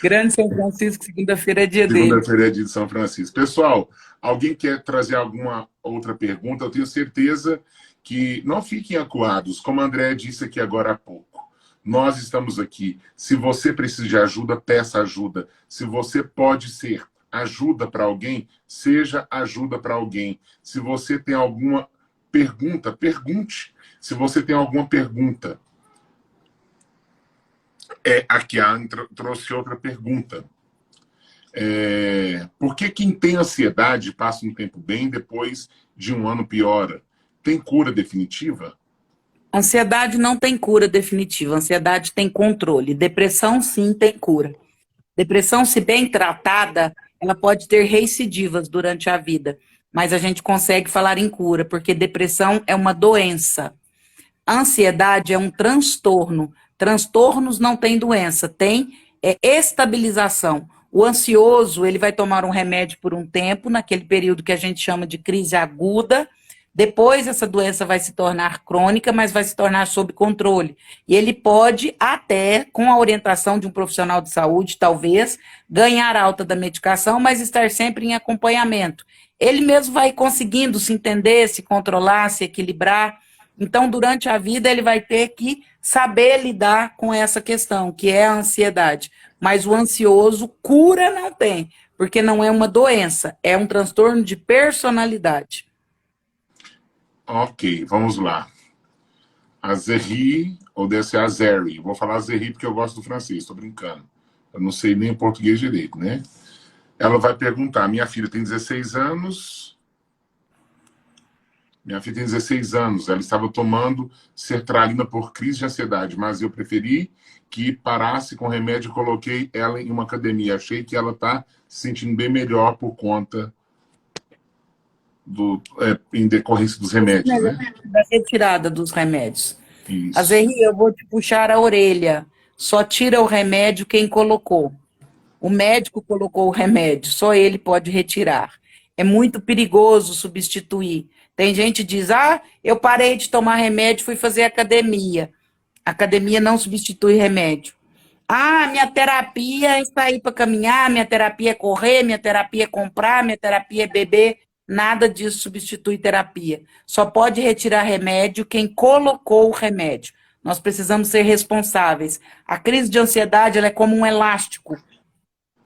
Grande São Francisco, segunda-feira é dia dele. Segunda-feira é dia de São Francisco. Pessoal, alguém quer trazer alguma outra pergunta? Eu tenho certeza que não fiquem acuados, como a André disse aqui agora há pouco. Nós estamos aqui. Se você precisa de ajuda, peça ajuda. Se você pode ser ajuda para alguém, seja ajuda para alguém. Se você tem alguma pergunta, pergunte. Se você tem alguma pergunta, aqui a Ana trouxe outra pergunta. Por que quem tem ansiedade passa um tempo bem, depois de um ano piora? Tem cura definitiva? Ansiedade não tem cura definitiva, ansiedade tem controle. Depressão, sim, tem cura. Depressão, se bem tratada, ela pode ter recidivas durante a vida, mas a gente consegue falar em cura, porque depressão é uma doença. Ansiedade é um transtorno. Transtornos não têm doença, tem estabilização. O ansioso, ele vai tomar um remédio por um tempo, naquele período que a gente chama de crise aguda. Depois essa doença vai se tornar crônica, mas vai se tornar sob controle. E ele pode até, com a orientação de um profissional de saúde, talvez, ganhar alta da medicação, mas estar sempre em acompanhamento. Ele mesmo vai conseguindo se entender, se controlar, se equilibrar. Então, durante a vida, ele vai ter que saber lidar com essa questão, que é a ansiedade. Mas o ansioso, cura não tem, porque não é uma doença, é um transtorno de personalidade. Ok, vamos lá. A Zerri, ou deve ser a Zeri. Vou falar Zerri porque eu gosto do francês, estou brincando. Eu não sei nem o português direito, né? Ela vai perguntar, minha filha tem 16 anos... Minha filha tem 16 anos, ela estava tomando sertralina por crise de ansiedade, mas eu preferi que parasse com remédio e coloquei ela em uma academia. Achei que ela está se sentindo bem melhor por conta em decorrência dos remédios, né? Da retirada dos remédios. Isso. Azerri, eu vou te puxar a orelha. Só tira o remédio quem colocou. O médico colocou o remédio, só ele pode retirar. É muito perigoso substituir. Tem gente que diz, eu parei de tomar remédio, fui fazer academia. Academia não substitui remédio. Minha terapia é sair para caminhar, minha terapia é correr, minha terapia é comprar, minha terapia é beber. Nada disso substitui terapia. Só pode retirar remédio quem colocou o remédio. Nós precisamos ser responsáveis. A crise de ansiedade ela é como um elástico.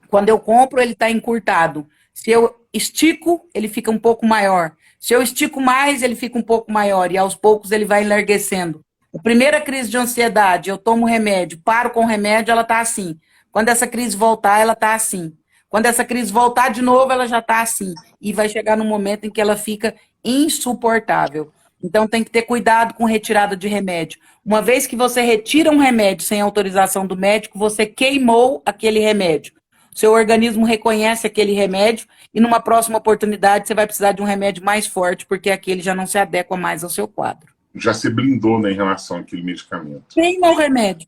Quando eu compro, ele está encurtado. Se eu estico, ele fica um pouco maior. Se eu estico mais, ele fica um pouco maior. E aos poucos ele vai enlarguecendo. A primeira crise de ansiedade, eu tomo remédio, paro com o remédio, ela está assim. Quando essa crise voltar, ela está assim. Quando essa crise voltar de novo, ela já está assim. E vai chegar num momento em que ela fica insuportável. Então tem que ter cuidado com retirada de remédio. Uma vez que você retira um remédio sem autorização do médico, você queimou aquele remédio. Seu organismo reconhece aquele remédio e numa próxima oportunidade você vai precisar de um remédio mais forte, porque aquele já não se adequa mais ao seu quadro. Já se blindou, né, em relação àquele medicamento. Queima o remédio.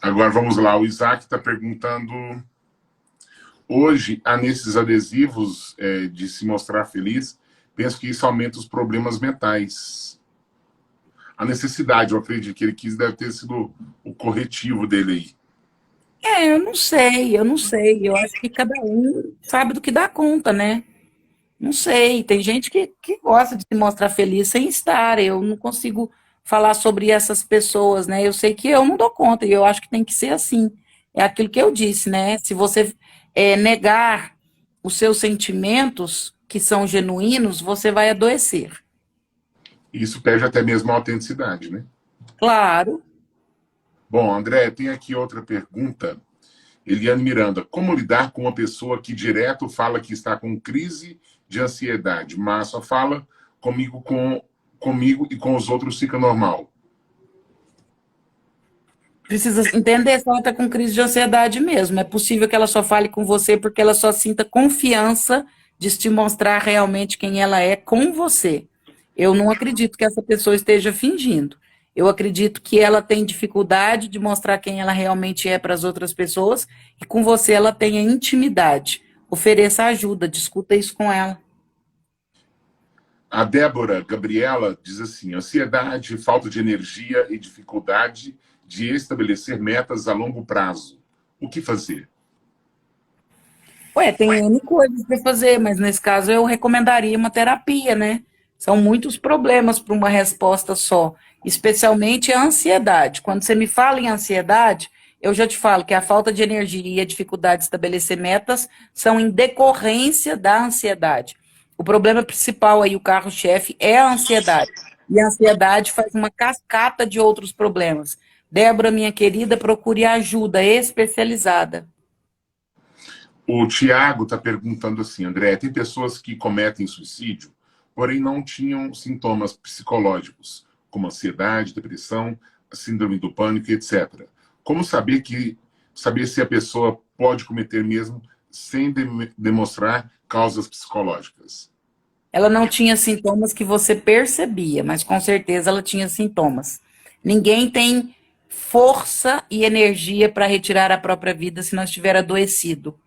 Agora vamos lá, o Isaac está perguntando... Hoje, nesses adesivos de se mostrar feliz, penso que isso aumenta os problemas mentais. A necessidade, eu acredito que ele quis, deve ter sido o corretivo dele aí. Eu não sei. Eu acho que cada um sabe do que dá conta, né? Não sei. Tem gente que gosta de se mostrar feliz sem estar. Eu não consigo falar sobre essas pessoas, né? Eu sei que eu não dou conta e eu acho que tem que ser assim. É aquilo que eu disse, né? Se você negar os seus sentimentos, que são genuínos, você vai adoecer. Isso perde até mesmo a autenticidade, né? Claro. Bom, André, tem aqui outra pergunta. Eliane Miranda, como lidar com uma pessoa que direto fala que está com crise de ansiedade, mas só fala comigo e com os outros fica normal? precisa entender se ela está com crise de ansiedade mesmo. É possível que ela só fale com você porque ela só sinta confiança de te mostrar realmente quem ela é com você. Eu não acredito que essa pessoa esteja fingindo. Eu acredito que ela tem dificuldade de mostrar quem ela realmente é para as outras pessoas e com você ela tenha intimidade. Ofereça ajuda, discuta isso com ela. A Débora Gabriela diz assim: ansiedade, falta de energia e dificuldade de estabelecer metas a longo prazo. O que fazer? Ué, tem N coisas para fazer, mas nesse caso eu recomendaria uma terapia, né? São muitos problemas para uma resposta só, especialmente a ansiedade. Quando você me fala em ansiedade, eu já te falo que a falta de energia e a dificuldade de estabelecer metas são em decorrência da ansiedade. O problema principal aí, o carro-chefe, é a ansiedade. E a ansiedade faz uma cascata de outros problemas. Débora, minha querida, procure ajuda especializada. O Tiago está perguntando assim: André, tem pessoas que cometem suicídio, porém não tinham sintomas psicológicos, como ansiedade, depressão, síndrome do pânico, etc. Como saber se a pessoa pode cometer mesmo sem demonstrar causas psicológicas? Ela não tinha sintomas que você percebia, mas com certeza ela tinha sintomas. Ninguém tem força e energia para retirar a própria vida se não estiver adoecido.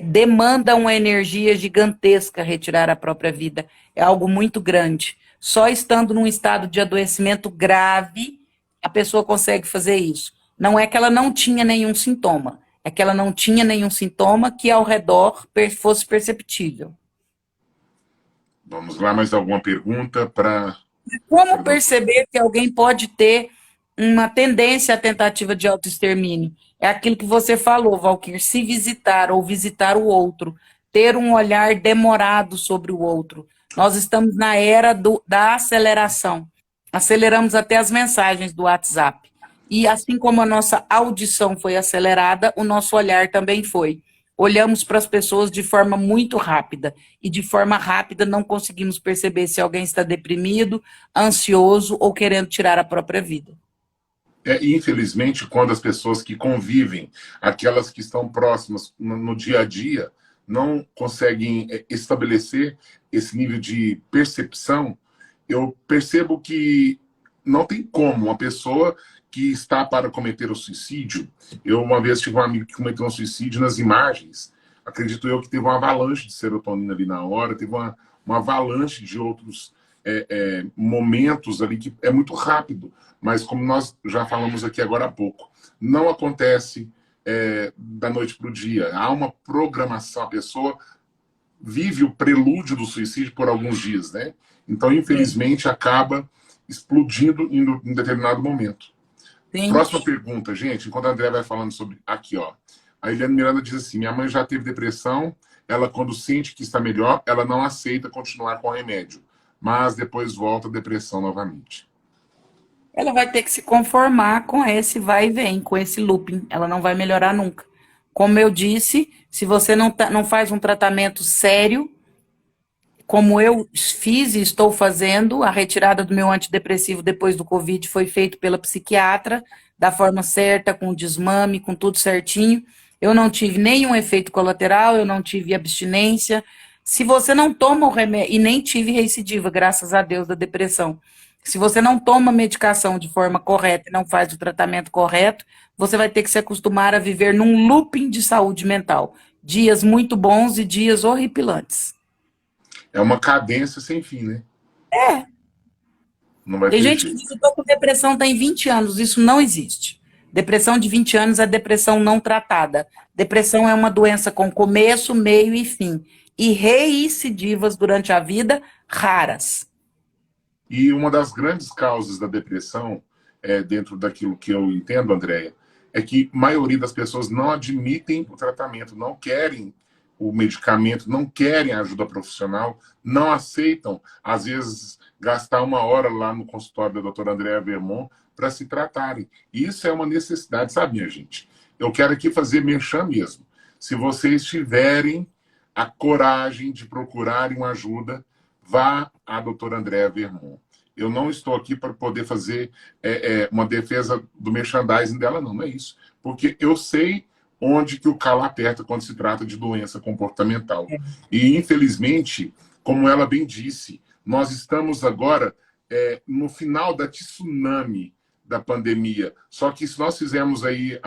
Demanda uma energia gigantesca retirar a própria vida. É algo muito grande. Só estando num estado de adoecimento grave, a pessoa consegue fazer isso. Não é que ela não tinha nenhum sintoma, é que ela não tinha nenhum sintoma que ao redor fosse perceptível. Vamos lá, mais alguma pergunta para. Como perceber que alguém pode ter uma tendência à tentativa de autoextermínio? É aquilo que você falou, Valquir, se visitar ou visitar o outro, ter um olhar demorado sobre o outro. Nós estamos na era da aceleração. Aceleramos até as mensagens do WhatsApp. E assim como a nossa audição foi acelerada, o nosso olhar também foi. Olhamos para as pessoas de forma muito rápida e de forma rápida não conseguimos perceber se alguém está deprimido, ansioso ou querendo tirar a própria vida. Infelizmente, quando as pessoas que convivem, aquelas que estão próximas no dia a dia, não conseguem estabelecer esse nível de percepção, eu percebo que não tem como uma pessoa que está para cometer o suicídio. Eu uma vez tive um amigo que cometeu um suicídio nas imagens. Acredito eu que teve uma avalanche de serotonina ali na hora, teve uma avalanche de outros momentos ali que é muito rápido. Mas como nós já falamos aqui agora há pouco, não acontece da noite para o dia. Há uma programação, a pessoa vive o prelúdio do suicídio por alguns dias, né? Então, infelizmente, acaba explodindo em um determinado momento. Sim. Próxima pergunta, gente, enquanto a André vai falando sobre... Aqui, ó. A Eliane Miranda diz assim: minha mãe já teve depressão, ela quando sente que está melhor, ela não aceita continuar com o remédio, mas depois volta a depressão novamente. Ela vai ter que se conformar com esse vai e vem, com esse looping. Ela não vai melhorar nunca. Como eu disse, se você não faz um tratamento sério, como eu fiz e estou fazendo, a retirada do meu antidepressivo depois do Covid foi feito pela psiquiatra, da forma certa, com desmame, com tudo certinho. Eu não tive nenhum efeito colateral, eu não tive abstinência. Se você não toma o remédio, e nem tive recidiva, graças a Deus, da depressão. Se você não toma medicação de forma correta e não faz o tratamento correto, você vai ter que se acostumar a viver num looping de saúde mental. Dias muito bons e dias horripilantes. É uma cadência sem fim, né? É. Não vai Tem ter gente que jeito. diz que estou com depressão tem 20 anos. Isso não existe. Depressão de 20 anos é depressão não tratada. Depressão é uma doença com começo, meio e fim. E reincidivas durante a vida, raras. E uma das grandes causas da depressão, dentro daquilo que eu entendo, Andréia, é que a maioria das pessoas não admitem o tratamento, não querem o medicamento, não querem a ajuda profissional, não aceitam, às vezes, gastar uma hora lá no consultório da doutora Andréa Vermont para se tratarem. E isso é uma necessidade, sabe, minha gente? Eu quero aqui fazer merchan mesmo. Se vocês tiverem a coragem de procurarem uma ajuda, vá à doutora Andréa Vermont. Eu não estou aqui para poder fazer uma defesa do merchandising dela, não é isso. Porque eu sei onde que o calo aperta quando se trata de doença comportamental. E, infelizmente, como ela bem disse, nós estamos agora no final da tsunami da pandemia. Só que se nós fizermos aí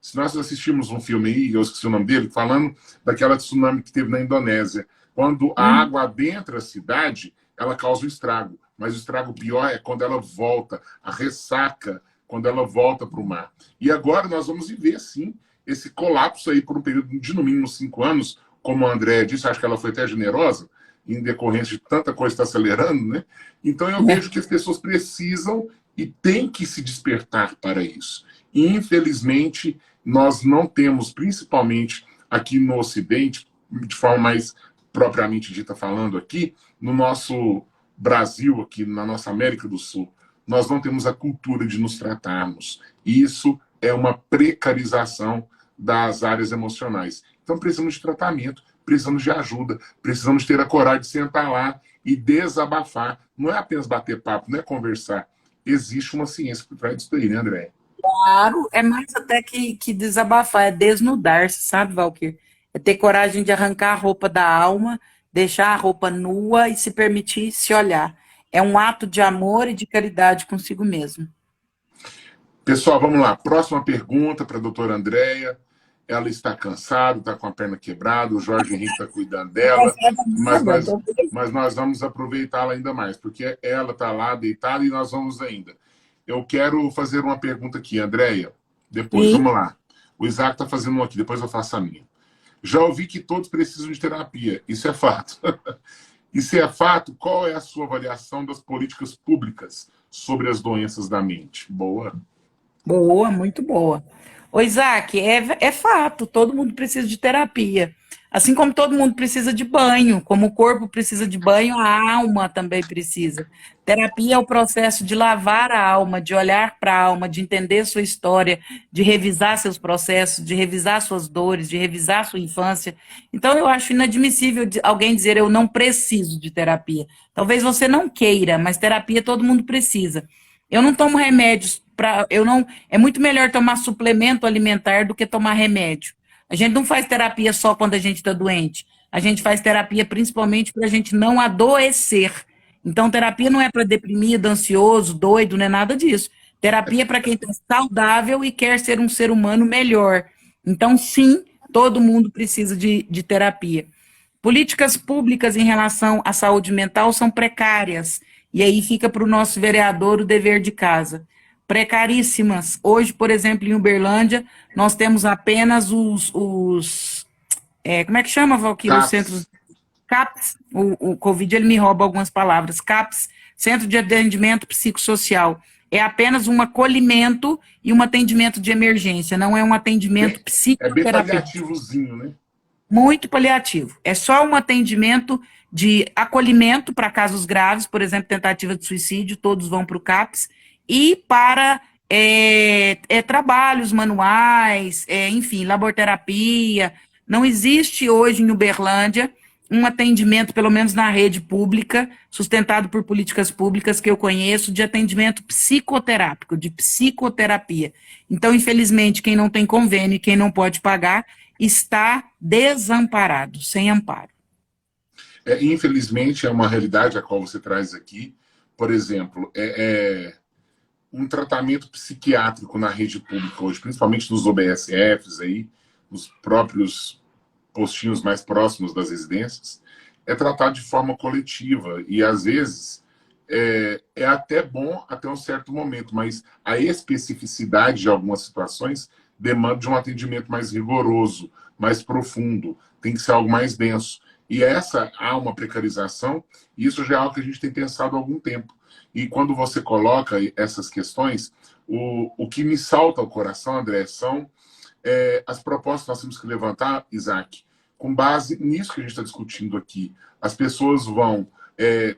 se nós assistimos um filme aí, eu esqueci o nome dele, falando daquela tsunami que teve na Indonésia, quando a água adentra a cidade, ela causa um estrago. Mas o estrago pior é quando ela volta, a ressaca, quando ela volta para o mar. E agora nós vamos viver, sim, esse colapso aí por um período de, no mínimo, 5 anos, como a Andréa disse, acho que ela foi até generosa, em decorrência de tanta coisa que está acelerando, né? Então eu vejo que as pessoas precisam e têm que se despertar para isso. E, infelizmente, nós não temos, principalmente aqui no Ocidente, de forma mais propriamente dita falando aqui, no nosso Brasil, aqui na nossa América do Sul, nós não temos a cultura de nos tratarmos. E isso é uma precarização das áreas emocionais. Então precisamos de tratamento, precisamos de ajuda, precisamos ter a coragem de sentar lá e desabafar. Não é apenas bater papo, não é conversar. Existe uma ciência por trás disso daí, né, André? Claro, é mais até que desabafar, é desnudar-se, sabe, Valquir? É ter coragem de arrancar a roupa da alma, deixar a roupa nua e se permitir se olhar. É um ato de amor e de caridade consigo mesmo. Pessoal, vamos lá. Próxima pergunta para a doutora Andréia. Ela está cansada, está com a perna quebrada, o Jorge Henrique está cuidando dela, mas nós vamos aproveitá-la ainda mais, porque ela está lá deitada e nós vamos ainda. Eu quero fazer uma pergunta aqui, Andréia. Depois, vamos lá. O Isaac está fazendo uma aqui, depois eu faço a minha. Já ouvi que todos precisam de terapia. Isso é fato. E se é fato, qual é a sua avaliação das políticas públicas sobre as doenças da mente? Boa. Boa, muito boa. Ô, Isaac, é fato, todo mundo precisa de terapia. Assim como todo mundo precisa de banho, como o corpo precisa de banho, a alma também precisa. Terapia é o processo de lavar a alma, de olhar para a alma, de entender sua história, de revisar seus processos, de revisar suas dores, de revisar sua infância. Então, eu acho inadmissível alguém dizer eu não preciso de terapia. Talvez você não queira, mas terapia todo mundo precisa. Eu não tomo remédios é muito melhor tomar suplemento alimentar do que tomar remédio. A gente não faz terapia só quando a gente está doente. A gente faz terapia principalmente para a gente não adoecer. Então, terapia não é para deprimido, ansioso, doido, não é nada disso. Terapia é para quem está saudável e quer ser um ser humano melhor. Então, sim, todo mundo precisa de terapia. Políticas públicas em relação à saúde mental são precárias. E aí fica para o nosso vereador o dever de casa. Precaríssimas. Hoje, por exemplo, em Uberlândia, nós temos apenas como é que chama, Valquíria? Os centros CAPS, o Covid, ele me rouba algumas palavras. CAPS, Centro de Atendimento Psicossocial. É apenas um acolhimento e um atendimento de emergência, não é um atendimento psicoterapêutico. É bem paliativozinho, né? Muito paliativo. É só um atendimento de acolhimento para casos graves, por exemplo, tentativa de suicídio, todos vão para o CAPS, e para trabalhos manuais, enfim, laborterapia. Não existe hoje em Uberlândia um atendimento, pelo menos na rede pública, sustentado por políticas públicas que eu conheço, de atendimento psicoterápico, de psicoterapia. Então, infelizmente, quem não tem convênio e quem não pode pagar está desamparado, sem amparo. Infelizmente, é uma realidade a qual você traz aqui. Por exemplo, um tratamento psiquiátrico na rede pública hoje, principalmente nos OBSFs, aí, nos próprios postinhos mais próximos das residências, é tratado de forma coletiva. E, às vezes, é até bom até um certo momento, mas a especificidade de algumas situações demanda de um atendimento mais rigoroso, mais profundo, tem que ser algo mais denso. E há uma precarização, e isso já é algo que a gente tem pensado há algum tempo. E quando você coloca essas questões, o que me salta ao coração, André, são as propostas que nós temos que levantar, Isaac, com base nisso que a gente está discutindo aqui. As pessoas vão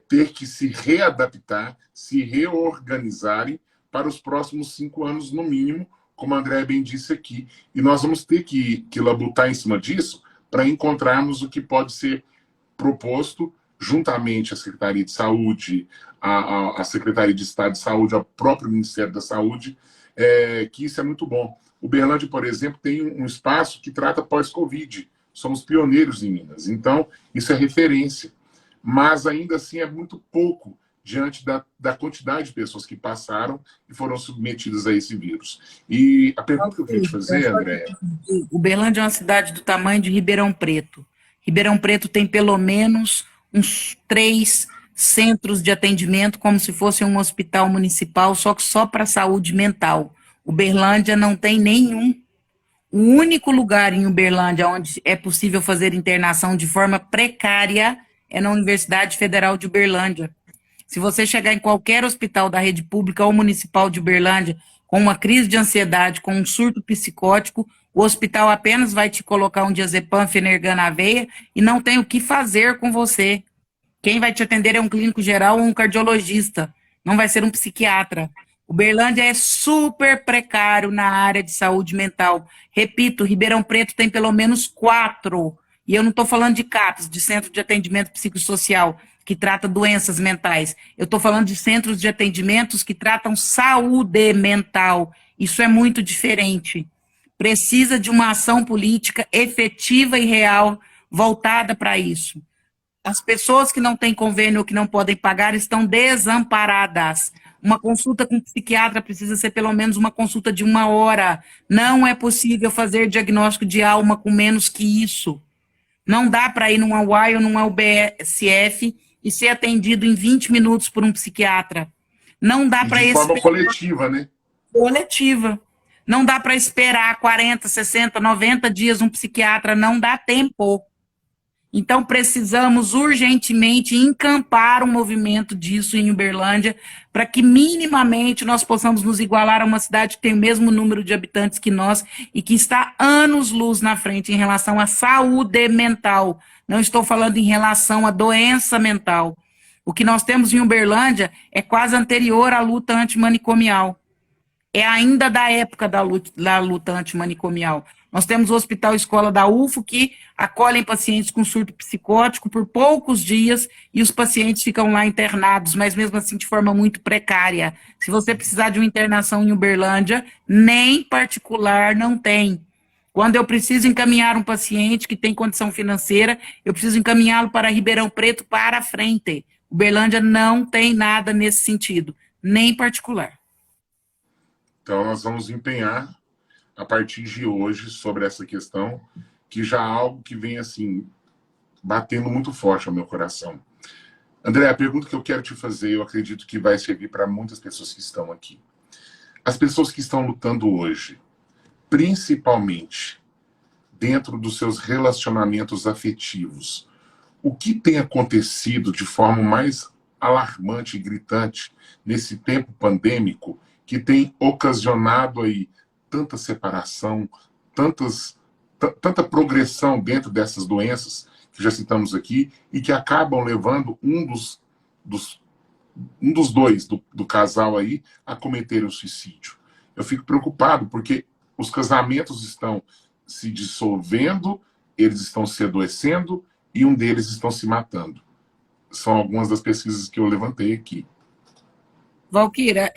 ter que se readaptar, se reorganizarem para os próximos 5 anos, no mínimo, como a André bem disse aqui. E nós vamos ter que labutar em cima disso para encontrarmos o que pode ser proposto juntamente à Secretaria de Saúde, à Secretaria de Estado de Saúde, ao próprio Ministério da Saúde, que isso é muito bom. Uberlândia, por exemplo, tem um espaço que trata pós-Covid. Somos pioneiros em Minas. Então, isso é referência. Mas, ainda assim, é muito pouco diante da quantidade de pessoas que passaram e foram submetidas a esse vírus. E a pergunta que eu queria te fazer, André... Uberlândia é uma cidade do tamanho de Ribeirão Preto. Ribeirão Preto tem pelo menos uns 3 centros de atendimento, como se fosse um hospital municipal, só que só para saúde mental. Uberlândia não tem nenhum. O único lugar em Uberlândia onde é possível fazer internação de forma precária é na Universidade Federal de Uberlândia. Se você chegar em qualquer hospital da rede pública ou municipal de Uberlândia com uma crise de ansiedade, com um surto psicótico, o hospital apenas vai te colocar um diazepam, Fenergan na veia e não tem o que fazer com você. Quem vai te atender é um clínico geral ou um cardiologista, não vai ser um psiquiatra. Uberlândia é super precário na área de saúde mental. Repito, Ribeirão Preto tem pelo menos 4. E eu não estou falando de CAPS, de Centro de Atendimento Psicossocial, que trata doenças mentais. Eu estou falando de centros de atendimentos que tratam saúde mental. Isso é muito diferente. Precisa de uma ação política efetiva e real voltada para isso. As pessoas que não têm convênio ou que não podem pagar estão desamparadas. Uma consulta com um psiquiatra precisa ser pelo menos uma consulta de 1 hora. Não é possível fazer diagnóstico de alma com menos que isso. Não dá para ir numa UAI ou numa UBSF e ser atendido em 20 minutos por um psiquiatra. Não dá para de forma coletiva, né? Coletiva. Não dá para esperar 40, 60, 90 dias um psiquiatra, não dá tempo. Então, precisamos urgentemente encampar um movimento disso em Uberlândia, para que minimamente nós possamos nos igualar a uma cidade que tem o mesmo número de habitantes que nós e que está anos-luz na frente em relação à saúde mental. Não estou falando em relação à doença mental. O que nós temos em Uberlândia é quase anterior à luta antimanicomial. É ainda da época da luta antimanicomial. Nós temos o Hospital Escola da UFO, que acolhem pacientes com surto psicótico por poucos dias e os pacientes ficam lá internados, mas mesmo assim de forma muito precária. Se você precisar de uma internação em Uberlândia, nem particular não tem. Quando eu preciso encaminhar um paciente que tem condição financeira, eu preciso encaminhá-lo para Ribeirão Preto para frente. Uberlândia não tem nada nesse sentido, nem particular. Então, nós vamos empenhar a partir de hoje sobre essa questão, que já é algo que vem, assim, batendo muito forte ao meu coração. André, a pergunta que eu quero te fazer, eu acredito que vai servir para muitas pessoas que estão aqui. As pessoas que estão lutando hoje, principalmente dentro dos seus relacionamentos afetivos, o que tem acontecido de forma mais alarmante e gritante nesse tempo pandêmico que tem ocasionado aí tanta separação, tanta progressão dentro dessas doenças que já citamos aqui e que acabam levando um dos dois do casal aí a cometer o suicídio. Eu fico preocupado porque os casamentos estão se dissolvendo, eles estão se adoecendo e um deles estão se matando. São algumas das pesquisas que eu levantei aqui. Valquíria,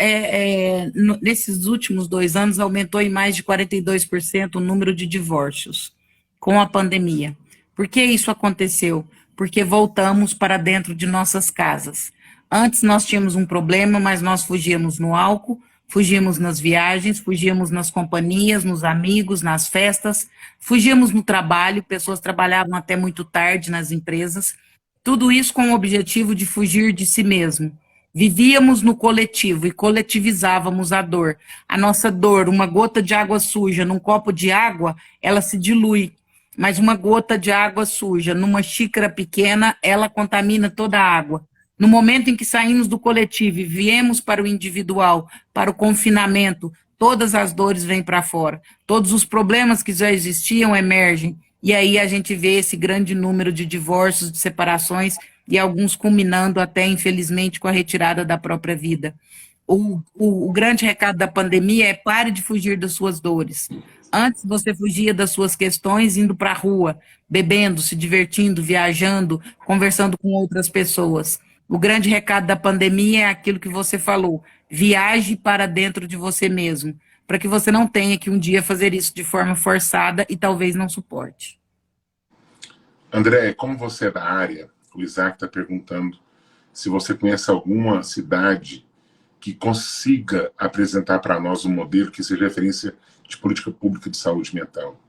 nesses últimos 2 anos aumentou em mais de 42% o número de divórcios com a pandemia. Por que isso aconteceu? Porque voltamos para dentro de nossas casas. Antes nós tínhamos um problema, mas nós fugíamos no álcool, fugíamos nas viagens, fugíamos nas companhias, nos amigos, nas festas, fugíamos no trabalho, pessoas trabalhavam até muito tarde nas empresas, tudo isso com o objetivo de fugir de si mesmo. Vivíamos no coletivo e coletivizávamos a dor. A nossa dor, uma gota de água suja num copo de água, ela se dilui. Mas uma gota de água suja numa xícara pequena, ela contamina toda a água. No momento em que saímos do coletivo e viemos para o individual, para o confinamento, todas as dores vêm para fora. Todos os problemas que já existiam emergem. E aí a gente vê esse grande número de divórcios, de separações, e alguns culminando até, infelizmente, com a retirada da própria vida. O grande recado da pandemia é: pare de fugir das suas dores. Antes você fugia das suas questões indo para a rua, bebendo, se divertindo, viajando, conversando com outras pessoas. O grande recado da pandemia é aquilo que você falou: viaje para dentro de você mesmo, para que você não tenha que um dia fazer isso de forma forçada e talvez não suporte. André, como você é da área, o Isaac está perguntando se você conhece alguma cidade que consiga apresentar para nós um modelo que seja referência de política pública de saúde mental.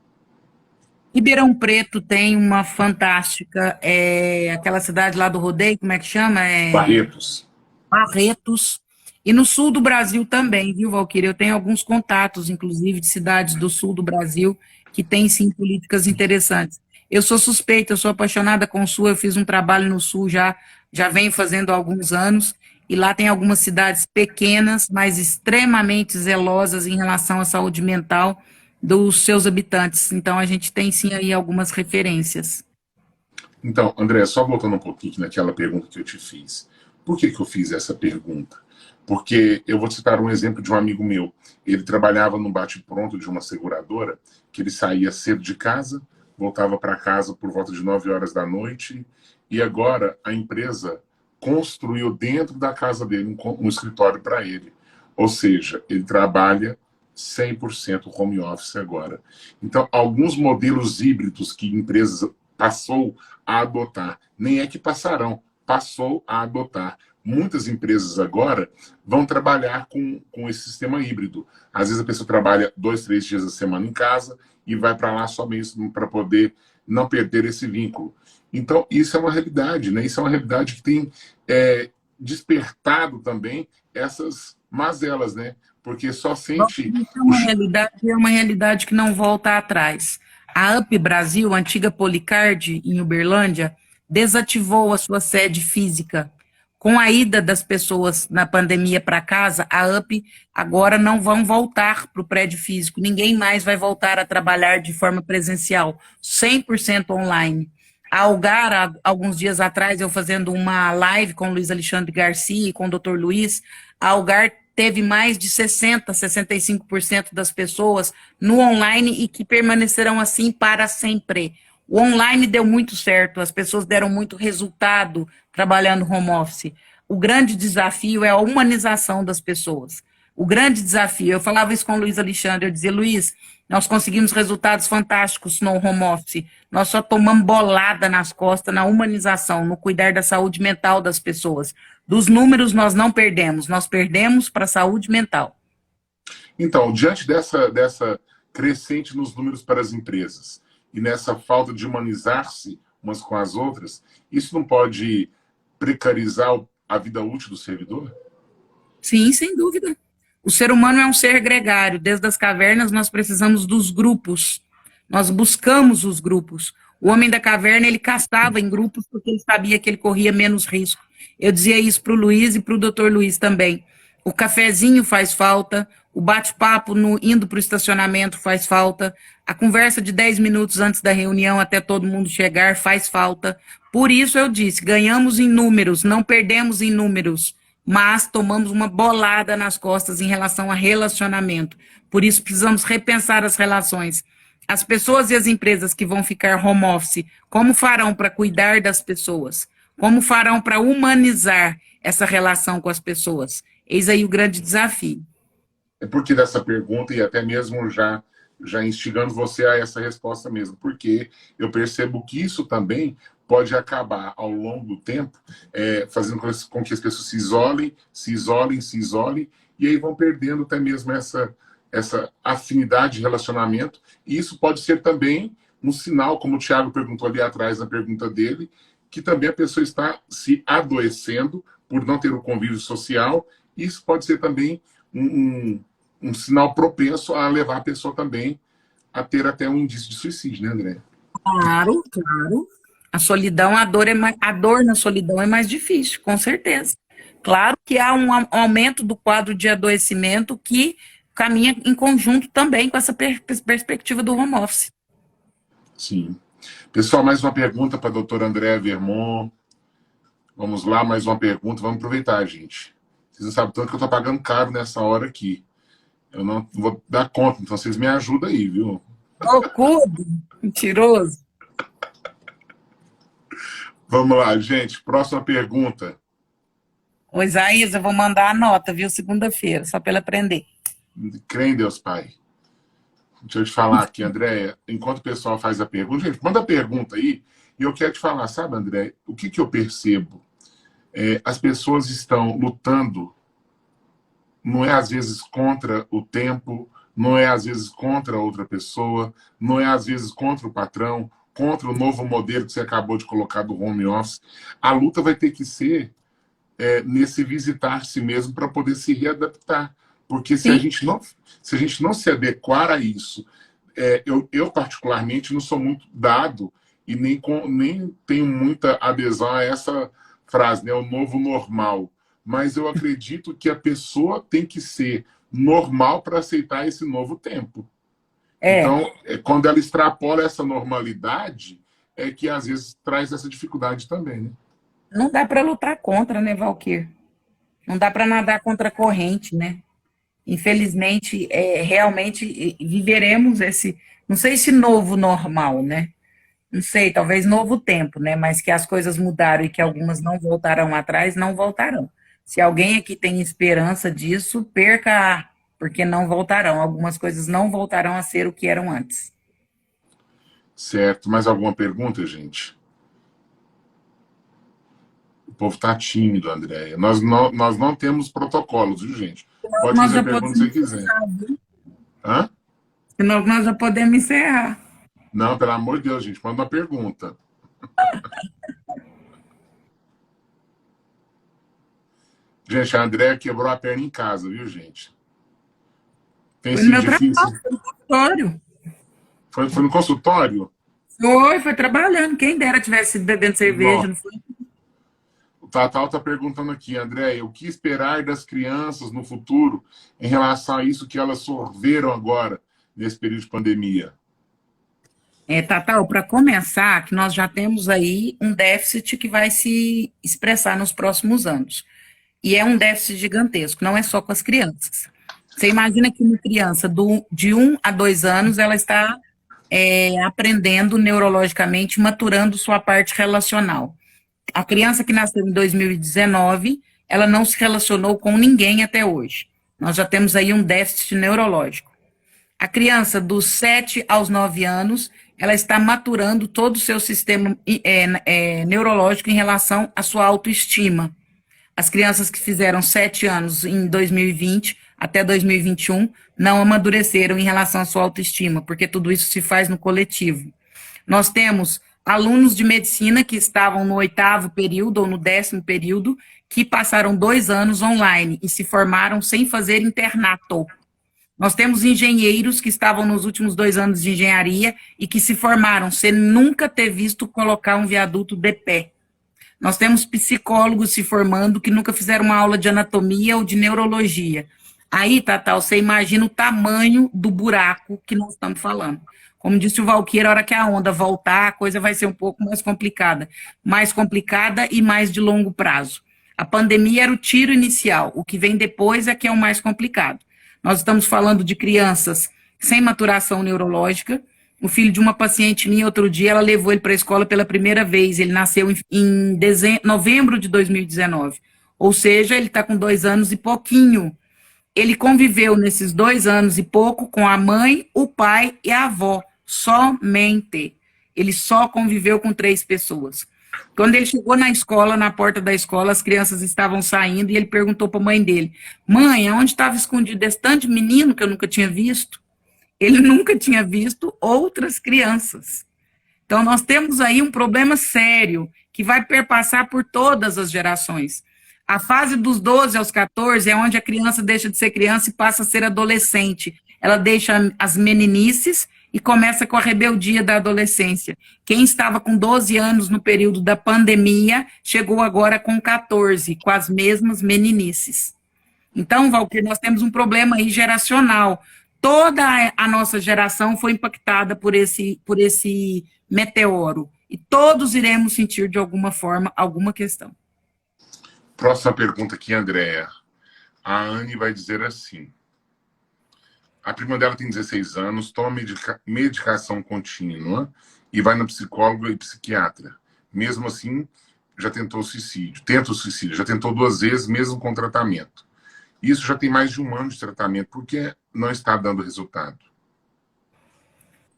Ribeirão Preto tem uma fantástica, aquela cidade lá do rodeio, como é que chama? Barretos. Barretos. E no sul do Brasil também, viu, Valquíria? Eu tenho alguns contatos, inclusive, de cidades do sul do Brasil que têm, sim, políticas interessantes. Eu sou suspeita, eu sou apaixonada com o sul, eu fiz um trabalho no sul já venho fazendo há alguns anos, e lá tem algumas cidades pequenas, mas extremamente zelosas em relação à saúde mental dos seus habitantes. Então, a gente tem, sim, aí algumas referências. Então, André, só voltando um pouquinho naquela pergunta que eu te fiz. Por que eu fiz essa pergunta? Porque eu vou citar um exemplo de um amigo meu. Ele trabalhava no bate-pronto de uma seguradora, que ele saía cedo de casa, voltava para casa por volta de 9 horas da noite, e agora a empresa construiu dentro da casa dele um escritório para ele. Ou seja, ele trabalha 100% home office agora. Então, alguns modelos híbridos que empresas passou a adotar, nem é que passarão, passou a adotar. Muitas empresas agora vão trabalhar com esse sistema híbrido. Às vezes a pessoa trabalha 2, 3 dias a semana em casa e vai para lá só mesmo para poder não perder esse vínculo. Então, isso é uma realidade, né? Isso é uma realidade que tem despertado também essas mazelas, né? Porque só sente. É uma realidade que não volta atrás. A UP Brasil, a antiga Policard, em Uberlândia, desativou a sua sede física. Com a ida das pessoas na pandemia para casa, a UP agora não vão voltar para o prédio físico. Ninguém mais vai voltar a trabalhar de forma presencial, 100% online. A Algar, há alguns dias atrás, eu fazendo uma live com o Luiz Alexandre Garcia e com o Dr. Luiz, a Algar teve mais de 60, 65% das pessoas no online e que permanecerão assim para sempre. O online deu muito certo, as pessoas deram muito resultado trabalhando home office. O grande desafio é a humanização das pessoas. O grande desafio, eu falava isso com o Luiz Alexandre, eu dizia, Luiz, nós conseguimos resultados fantásticos no home office, nós só tomamos bolada nas costas na humanização, no cuidar da saúde mental das pessoas. Dos números nós não perdemos, nós perdemos para a saúde mental. Então, diante dessa crescente nos números para as empresas e nessa falta de humanizar-se umas com as outras, isso não pode precarizar a vida útil do servidor? Sim, sem dúvida. O ser humano é um ser gregário. Desde as cavernas nós precisamos dos grupos. Nós buscamos os grupos. O homem da caverna, ele caçava em grupos porque ele sabia que ele corria menos risco. Eu dizia isso para o Luiz e para o doutor Luiz também. O cafezinho faz falta, o bate-papo indo para o estacionamento faz falta, a conversa de 10 minutos antes da reunião até todo mundo chegar faz falta. Por isso eu disse, ganhamos em números, não perdemos em números, mas tomamos uma bolada nas costas em relação a relacionamento. Por isso precisamos repensar as relações. As pessoas e as empresas que vão ficar home office, como farão para cuidar das pessoas? Como farão para humanizar essa relação com as pessoas? Eis aí o grande desafio. É porque dessa pergunta, e até mesmo já instigando você a essa resposta mesmo, porque eu percebo que isso também pode acabar ao longo do tempo, fazendo com que as pessoas se isolem, se isolem, se isolem, e aí vão perdendo até mesmo essa afinidade de relacionamento. E isso pode ser também um sinal, como o Thiago perguntou ali atrás na pergunta dele, que também a pessoa está se adoecendo por não ter o convívio social. Isso pode ser também um sinal propenso a levar a pessoa também a ter até um indício de suicídio, né, André? Claro, claro. A solidão, a dor na solidão é mais difícil, com certeza. Claro que há um aumento do quadro de adoecimento que caminha em conjunto também com essa perspectiva do home office. Sim. Pessoal, mais uma pergunta para a doutora Andréa Vermont. Vamos lá, mais uma pergunta. Vamos aproveitar, gente. Vocês não sabem tanto que eu estou pagando caro nessa hora aqui. Eu não vou dar conta, então vocês me ajudam aí, viu? Loucudo, mentiroso. Vamos lá, gente. Próxima pergunta. Ô, Isaías, eu vou mandar a nota, viu? Segunda-feira, só para ele aprender. Crê em Deus, Pai. Deixa eu te falar aqui, Andréia, enquanto o pessoal faz a pergunta, gente, manda a pergunta aí, e eu quero te falar, sabe, André, o que, que eu percebo? As pessoas estão lutando, não é às vezes contra o tempo, não é às vezes contra outra pessoa, não é às vezes contra o patrão, contra o novo modelo que você acabou de colocar do home office. A luta vai ter que ser nesse visitar si mesmo para poder se readaptar. Porque Sim. se a gente não se adequar a isso, eu particularmente não sou muito dado e nem tenho muita adesão a essa frase, né, o novo normal. Mas eu acredito que a pessoa tem que ser normal para aceitar esse novo tempo. É, Então, quando ela extrapola essa normalidade, é que às vezes traz essa dificuldade também, né? não dá para lutar contra, né, Valquir? Não dá para nadar contra a corrente, né? Infelizmente, realmente viveremos esse, não sei se novo normal, né? Não sei, talvez novo tempo, né? Mas que as coisas mudaram e que algumas não voltarão atrás, não voltarão. Se alguém aqui tem esperança disso, perca, porque não voltarão. Algumas coisas não voltarão a ser o que eram antes. Certo. Mais alguma pergunta, gente? O povo está tímido, Andréia. Nós não temos protocolos, viu, gente? Pode Nós fazer a já pergunta que você podemos, quiser. Hã? senão nós já podemos encerrar. Não, pelo amor de Deus, gente, manda uma pergunta. Gente, a Andréia quebrou a perna em casa, viu, gente? Tem Foi no sido meu trabalho, difícil. foi no consultório. Foi no consultório? Foi trabalhando. Quem dera tivesse bebendo cerveja, Não. não foi? O Tatal está perguntando aqui, Andréia, o que esperar das crianças no futuro em relação a isso que elas sorveram agora, nesse período de pandemia? Tatal, para começar, que nós já temos aí um déficit que vai se expressar nos próximos anos. E é um déficit gigantesco, não é só com as crianças. Você imagina que uma criança de 1 a 2 anos, ela está aprendendo neurologicamente, maturando sua parte relacional. A criança que nasceu em 2019, ela não se relacionou com ninguém até hoje. Nós já temos aí um déficit neurológico. A criança dos 7 aos 9 anos, ela está maturando todo o seu sistema neurológico em relação à sua autoestima. As crianças que fizeram 7 anos em 2020 até 2021 não amadureceram em relação à sua autoestima, porque tudo isso se faz no coletivo. Nós temos alunos de medicina que estavam no 8º período ou no 10º período, que passaram 2 anos online e se formaram sem fazer internato. Nós temos engenheiros que estavam nos últimos 2 anos de engenharia e que se formaram sem nunca ter visto colocar um viaduto de pé. Nós temos psicólogos se formando que nunca fizeram uma aula de anatomia ou de neurologia. Aí, Tatal, você imagina o tamanho do buraco que nós estamos falando. Como disse o Valqueira, a hora que a onda voltar, a coisa vai ser um pouco mais complicada e mais de longo prazo. A pandemia era o tiro inicial, o que vem depois é que é o mais complicado. Nós estamos falando de crianças sem maturação neurológica. O filho de uma paciente minha, outro dia, ela levou ele para a escola pela primeira vez. Ele nasceu em novembro de 2019. Ou seja, ele está com 2 anos e pouquinho. Ele conviveu nesses 2 anos e pouco com a mãe, o pai e a avó. Somente. Ele só conviveu com 3 pessoas. Quando ele chegou na escola, na porta da escola, as crianças estavam saindo e ele perguntou para a mãe dele: Mãe, aonde estava escondido esse tanto de menino que eu nunca tinha visto? Ele nunca tinha visto outras crianças. Então, nós temos aí um problema sério que vai perpassar por todas as gerações. A fase dos 12 aos 14 é onde a criança deixa de ser criança e passa a ser adolescente. Ela deixa as meninices e começa com a rebeldia da adolescência. Quem estava com 12 anos no período da pandemia chegou agora com 14, com as mesmas meninices. Então, Valquir, nós temos um problema aí geracional. Toda a nossa geração foi impactada por esse meteoro. E todos iremos sentir, de alguma forma, alguma questão. Próxima pergunta aqui, Andréia. A Anne vai dizer assim: A prima dela tem 16 anos, toma medicação contínua e vai na psicóloga e psiquiatra. Mesmo assim, já tentou suicídio. Tenta o suicídio, já tentou 2 vezes, mesmo com tratamento. Isso já tem mais de 1 ano de tratamento, porque não está dando resultado.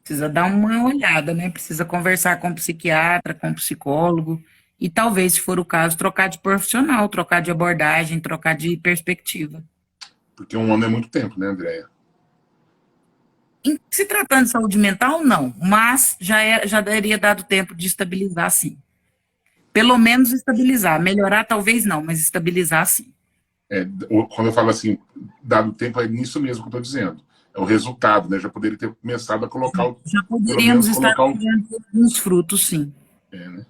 Precisa dar uma olhada, né? Precisa conversar com o psiquiatra, com o psicólogo, e talvez, se for o caso, trocar de profissional, trocar de abordagem, trocar de perspectiva. Porque 1 ano é muito tempo, né, Andréia? Se tratando de saúde mental, não, mas já teria dado tempo de estabilizar, sim. Pelo menos estabilizar. Melhorar, talvez não, mas estabilizar, sim. Quando eu falo assim, dado tempo, é nisso mesmo que eu estou dizendo. É o resultado, né? Já poderia ter começado a colocar, Já pelo poderíamos menos estar colocar o. colhendo alguns frutos, sim. Né?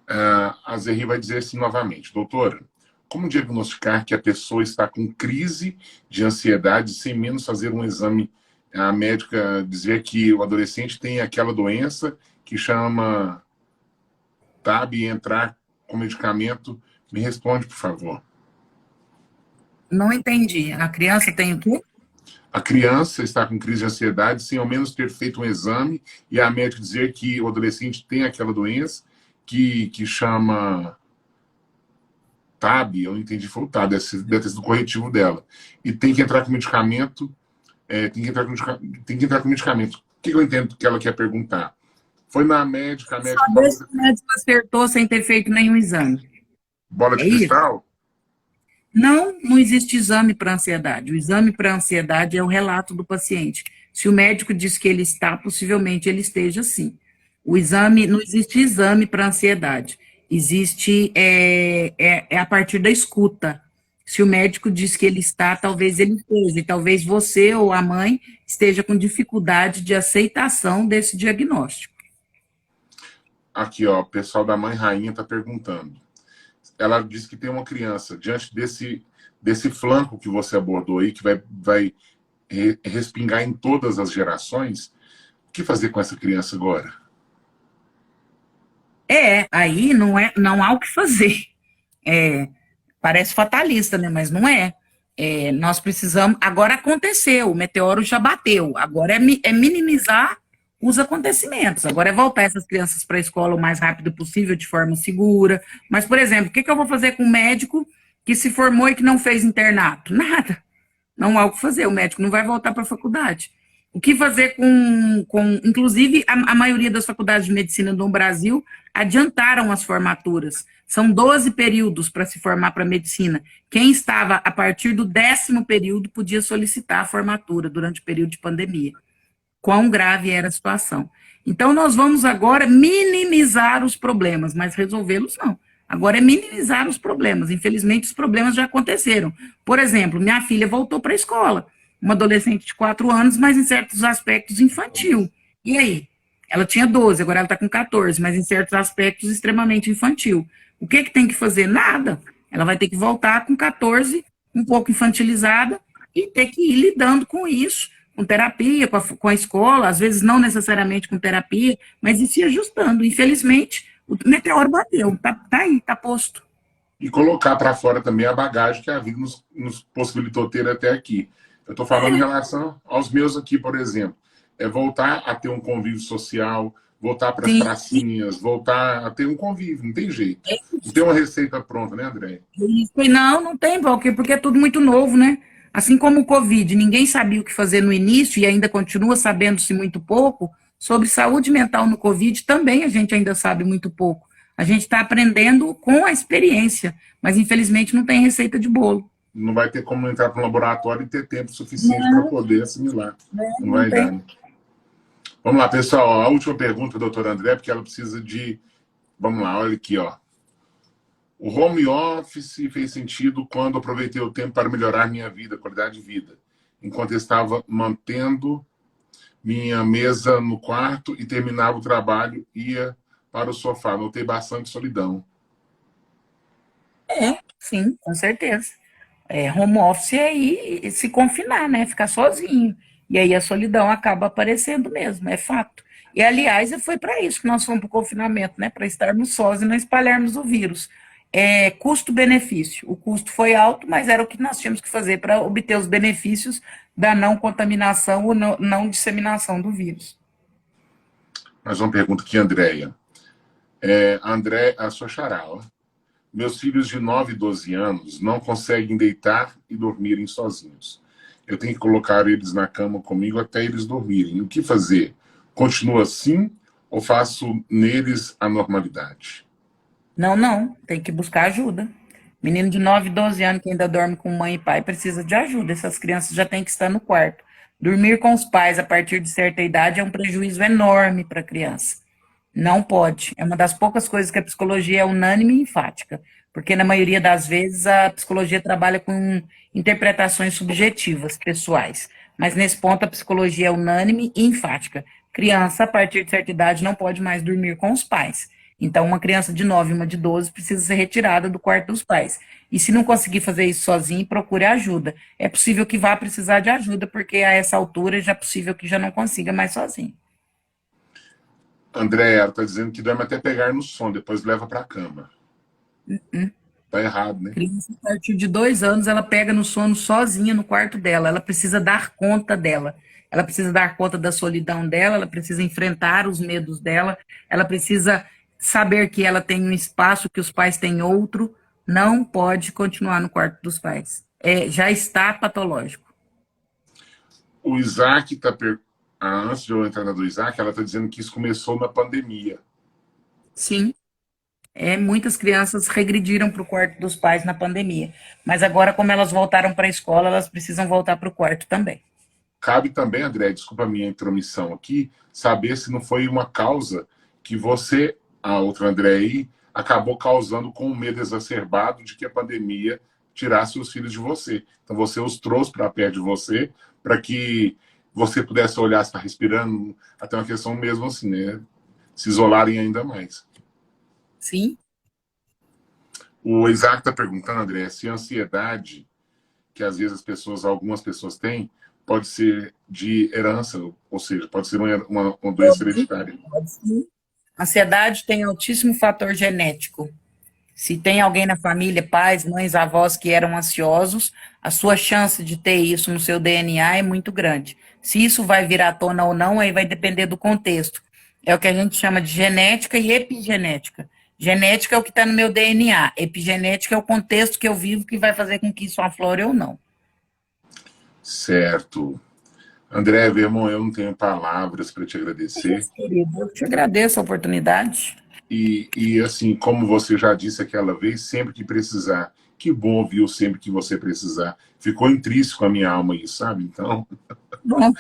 A Zerri vai dizer assim novamente, doutora, como diagnosticar que a pessoa está com crise de ansiedade sem menos fazer um exame? A médica dizia que o adolescente tem aquela doença que chama TAB e entrar com medicamento. Me responde, por favor. Não entendi. A criança tem o quê? A criança está com crise de ansiedade sem ao menos ter feito um exame e a médica dizer que o adolescente tem aquela doença que chama TAB, eu não entendi, foi o TAB, deve ter sido o corretivo dela. E tem que entrar com medicamento, tem que entrar com medicamento. O que eu entendo que ela quer perguntar? Foi na médica, a médica Saber falou se o médico acertou sem ter feito nenhum exame. bola de É isso? cristal? Não, não existe exame para ansiedade. O exame para ansiedade é o relato do paciente. Se o médico diz que ele está, possivelmente ele esteja sim. O exame, não existe exame para ansiedade. Existe a partir da escuta. Se o médico diz que ele está, talvez ele esteja. E talvez você ou a mãe esteja com dificuldade de aceitação desse diagnóstico. Aqui, ó, o pessoal da Mãe Rainha está perguntando. Ela disse que tem uma criança diante desse flanco que você abordou aí, que vai respingar em todas as gerações. O que fazer com essa criança agora? Aí não há o que fazer. É, parece fatalista, né? Mas não é. Nós precisamos. Agora aconteceu, o meteoro já bateu. Agora é minimizar os acontecimentos. Agora é voltar essas crianças para a escola o mais rápido possível, de forma segura. Mas, por exemplo, o que eu vou fazer com um médico que se formou e que não fez internato? Nada. Não há o que fazer. O médico não vai voltar para a faculdade. O que fazer inclusive, a maioria das faculdades de medicina no Brasil adiantaram as formaturas. São 12 períodos para se formar para medicina. Quem estava a partir do 10º período podia solicitar a formatura durante o período de pandemia. Quão grave era a situação. Então, nós vamos agora minimizar os problemas, mas resolvê-los não. Agora é minimizar os problemas. Infelizmente, os problemas já aconteceram. Por exemplo, minha filha voltou para a escola, uma adolescente de 4 anos, mas em certos aspectos infantil. E aí? Ela tinha 12, agora ela está com 14, mas em certos aspectos extremamente infantil. O que tem que fazer? Nada. Ela vai ter que voltar com 14, um pouco infantilizada, e ter que ir lidando com isso, com terapia, com a escola, às vezes não necessariamente com terapia, mas ir se ajustando. Infelizmente, o meteoro bateu, tá aí, tá posto. E colocar para fora também a bagagem que a vida nos possibilitou ter até aqui. Eu estou falando em relação aos meus aqui, por exemplo. É voltar a ter um convívio social, voltar para as Sim, pracinhas, voltar a ter um convívio, não tem jeito. Não tem uma receita pronta, né, André? isso. E não tem, porque é tudo muito novo, né? Assim como o Covid, ninguém sabia o que fazer no início e ainda continua sabendo-se muito pouco, sobre saúde mental no Covid também a gente ainda sabe muito pouco. A gente está aprendendo com a experiência, mas infelizmente não tem receita de bolo. Não vai ter como entrar para um laboratório e ter tempo suficiente para poder assimilar. Não Não vai dar, tem. né? Vamos lá, pessoal. A última pergunta, doutora André, porque ela precisa de. Vamos lá, olha aqui, ó. O home office fez sentido quando aproveitei o tempo para melhorar minha vida, qualidade de vida. Enquanto eu estava mantendo minha mesa no quarto e terminava o trabalho, ia para o sofá. Notei bastante solidão. Sim, com certeza. Home office é ir se confinar, né? Ficar sozinho. E aí a solidão acaba aparecendo mesmo, é fato. E, aliás, foi para isso que nós fomos para o confinamento, né? Para estarmos sós e não espalharmos o vírus. custo-benefício. O custo foi alto, mas era o que nós tínhamos que fazer para obter os benefícios da não contaminação ou não disseminação do vírus. Mais uma pergunta aqui, Andréia. André, a sua xará, ó. Meus filhos de 9 e 12 anos não conseguem deitar e dormirem sozinhos. Eu tenho que colocar eles na cama comigo até eles dormirem. O que fazer? Continua assim ou faço neles a normalidade? Não, tem que buscar ajuda. Menino de 9, 12 anos que ainda dorme com mãe e pai precisa de ajuda. Essas crianças já têm que estar no quarto. Dormir com os pais a partir de certa idade é um prejuízo enorme para a criança. Não pode. É uma das poucas coisas que a psicologia é unânime e enfática, porque na maioria das vezes a psicologia trabalha com interpretações subjetivas, pessoais. Mas nesse ponto a psicologia é unânime e enfática. Criança, a partir de certa idade, não pode mais dormir com os pais. Então, uma criança de 9 e uma de 12 precisa ser retirada do quarto dos pais. E se não conseguir fazer isso sozinho, procure ajuda. É possível que vá precisar de ajuda, porque a essa altura já é possível que já não consiga mais sozinho. André, ela está dizendo que dorme até pegar no sono, depois leva para a cama. Tá errado, né? Criança, a partir de 2 anos, ela pega no sono sozinha no quarto dela. Ela precisa dar conta dela. Ela precisa dar conta da solidão dela, ela precisa enfrentar os medos dela, ela precisa saber que ela tem um espaço, que os pais têm outro. Não pode continuar no quarto dos pais. Já está patológico. O Isaac está antes de eu entrar na do Isaac, ela está dizendo que isso começou na pandemia. Sim. Muitas crianças regrediram para o quarto dos pais na pandemia. Mas agora, como elas voltaram para a escola, elas precisam voltar para o quarto também. Cabe também, André, desculpa a minha intromissão aqui, saber se não foi uma causa que você, a outra André aí, acabou causando com o medo exacerbado de que a pandemia tirasse os filhos de você. Então você os trouxe para perto de você, para que você pudesse olhar se está respirando, até uma questão mesmo assim, né? Se isolarem ainda mais. Sim. O Isaac está perguntando, André, se a ansiedade que às vezes algumas pessoas têm, pode ser de herança, ou seja, pode ser uma doença hereditária. Pode sim. Ansiedade tem altíssimo fator genético. Se tem alguém na família, pais, mães, avós que eram ansiosos, a sua chance de ter isso no seu DNA é muito grande. Se isso vai vir à tona ou não, aí vai depender do contexto. É o que a gente chama de genética e epigenética. Genética é o que está no meu DNA. Epigenética é o contexto que eu vivo que vai fazer com que isso aflore ou não. Certo. André, meu irmão, eu não tenho palavras para te agradecer. Querido, eu te agradeço a oportunidade. E assim, como você já disse aquela vez, sempre que precisar. Que bom ouvir sempre que você precisar. Ficou intrínseco a minha alma isso, sabe? Então, Bom,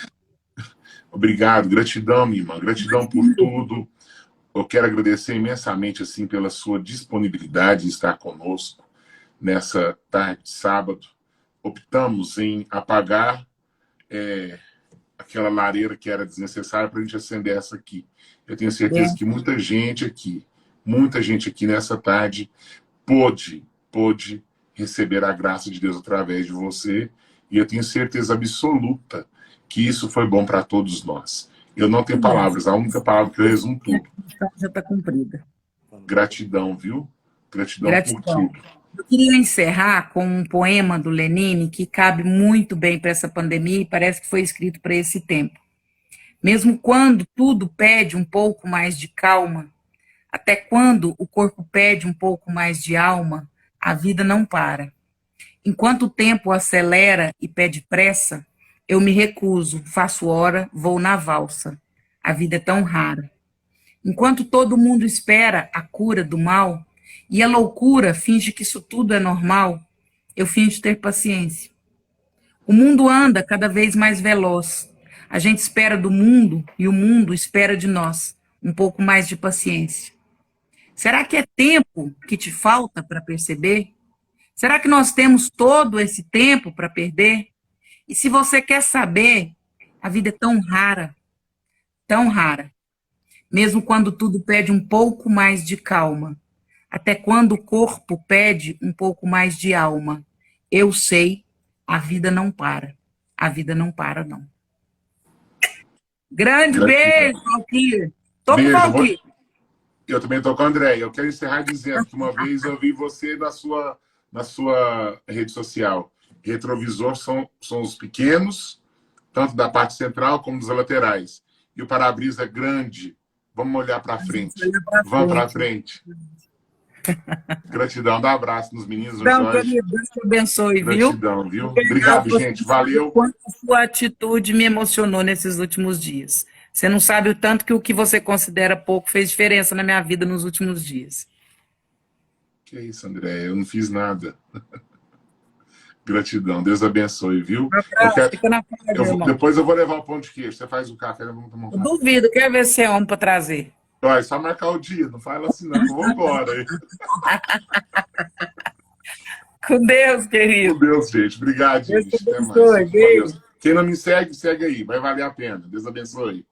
obrigado, gratidão, minha irmã, gratidão por tudo. Eu quero agradecer imensamente assim pela sua disponibilidade em estar conosco nessa tarde de sábado. Optamos em apagar aquela lareira que era desnecessária para a gente acender essa aqui. Eu tenho certeza que muita gente aqui nessa tarde pôde receber a graça de Deus através de você, e eu tenho certeza absoluta que isso foi bom para todos nós. Eu não tenho palavras, a única palavra que eu resumo tudo. Já está cumprida. Gratidão, viu? Gratidão por tudo. Eu queria encerrar com um poema do Lenine que cabe muito bem para essa pandemia e parece que foi escrito para esse tempo. Mesmo quando tudo pede um pouco mais de calma, até quando o corpo pede um pouco mais de alma, a vida não para. Enquanto o tempo acelera e pede pressa, eu me recuso, faço hora, vou na valsa. A vida é tão rara. Enquanto todo mundo espera a cura do mal, e a loucura finge que isso tudo é normal, eu finjo ter paciência. O mundo anda cada vez mais veloz. A gente espera do mundo e o mundo espera de nós um pouco mais de paciência. Será que é tempo que te falta para perceber? Será que nós temos todo esse tempo para perder? E se você quer saber, a vida é tão rara, tão rara. Mesmo quando tudo pede um pouco mais de calma, até quando o corpo pede um pouco mais de alma. Eu sei, a vida não para. A vida não para, não. Grande beijo, Valquir. Tô com o Valquir. Eu também estou com a Andréia. Eu quero encerrar dizendo que uma vez eu vi você na sua rede social. Retrovisor são os pequenos, tanto da parte central como dos laterais. E o para-brisa é grande. Vamos olhar para frente. Vamos para frente. Gratidão. Dá um abraço nos meninos, no Então, Jorge. querido, Deus te abençoe, Gratidão, viu? Obrigado, gente. Valeu. Quanto a sua atitude me emocionou nesses últimos dias. Você não sabe o tanto que o que você considera pouco fez diferença na minha vida nos últimos dias. Que isso, André? Eu não fiz nada. Gratidão. Deus abençoe, viu? Fica na paz, irmão. Depois eu vou levar o pão de queijo. Você faz o café, vamos tomar um café. Duvido, quer ver se é homem para trazer. Vai, só marcar o dia. Não fala assim, não. Eu vou embora. Com Deus, querido. Com Deus, gente. Obrigado, gente. Deus te Até abençoe. mais. Beijo. Quem não me segue, segue aí. Vai valer a pena. Deus abençoe.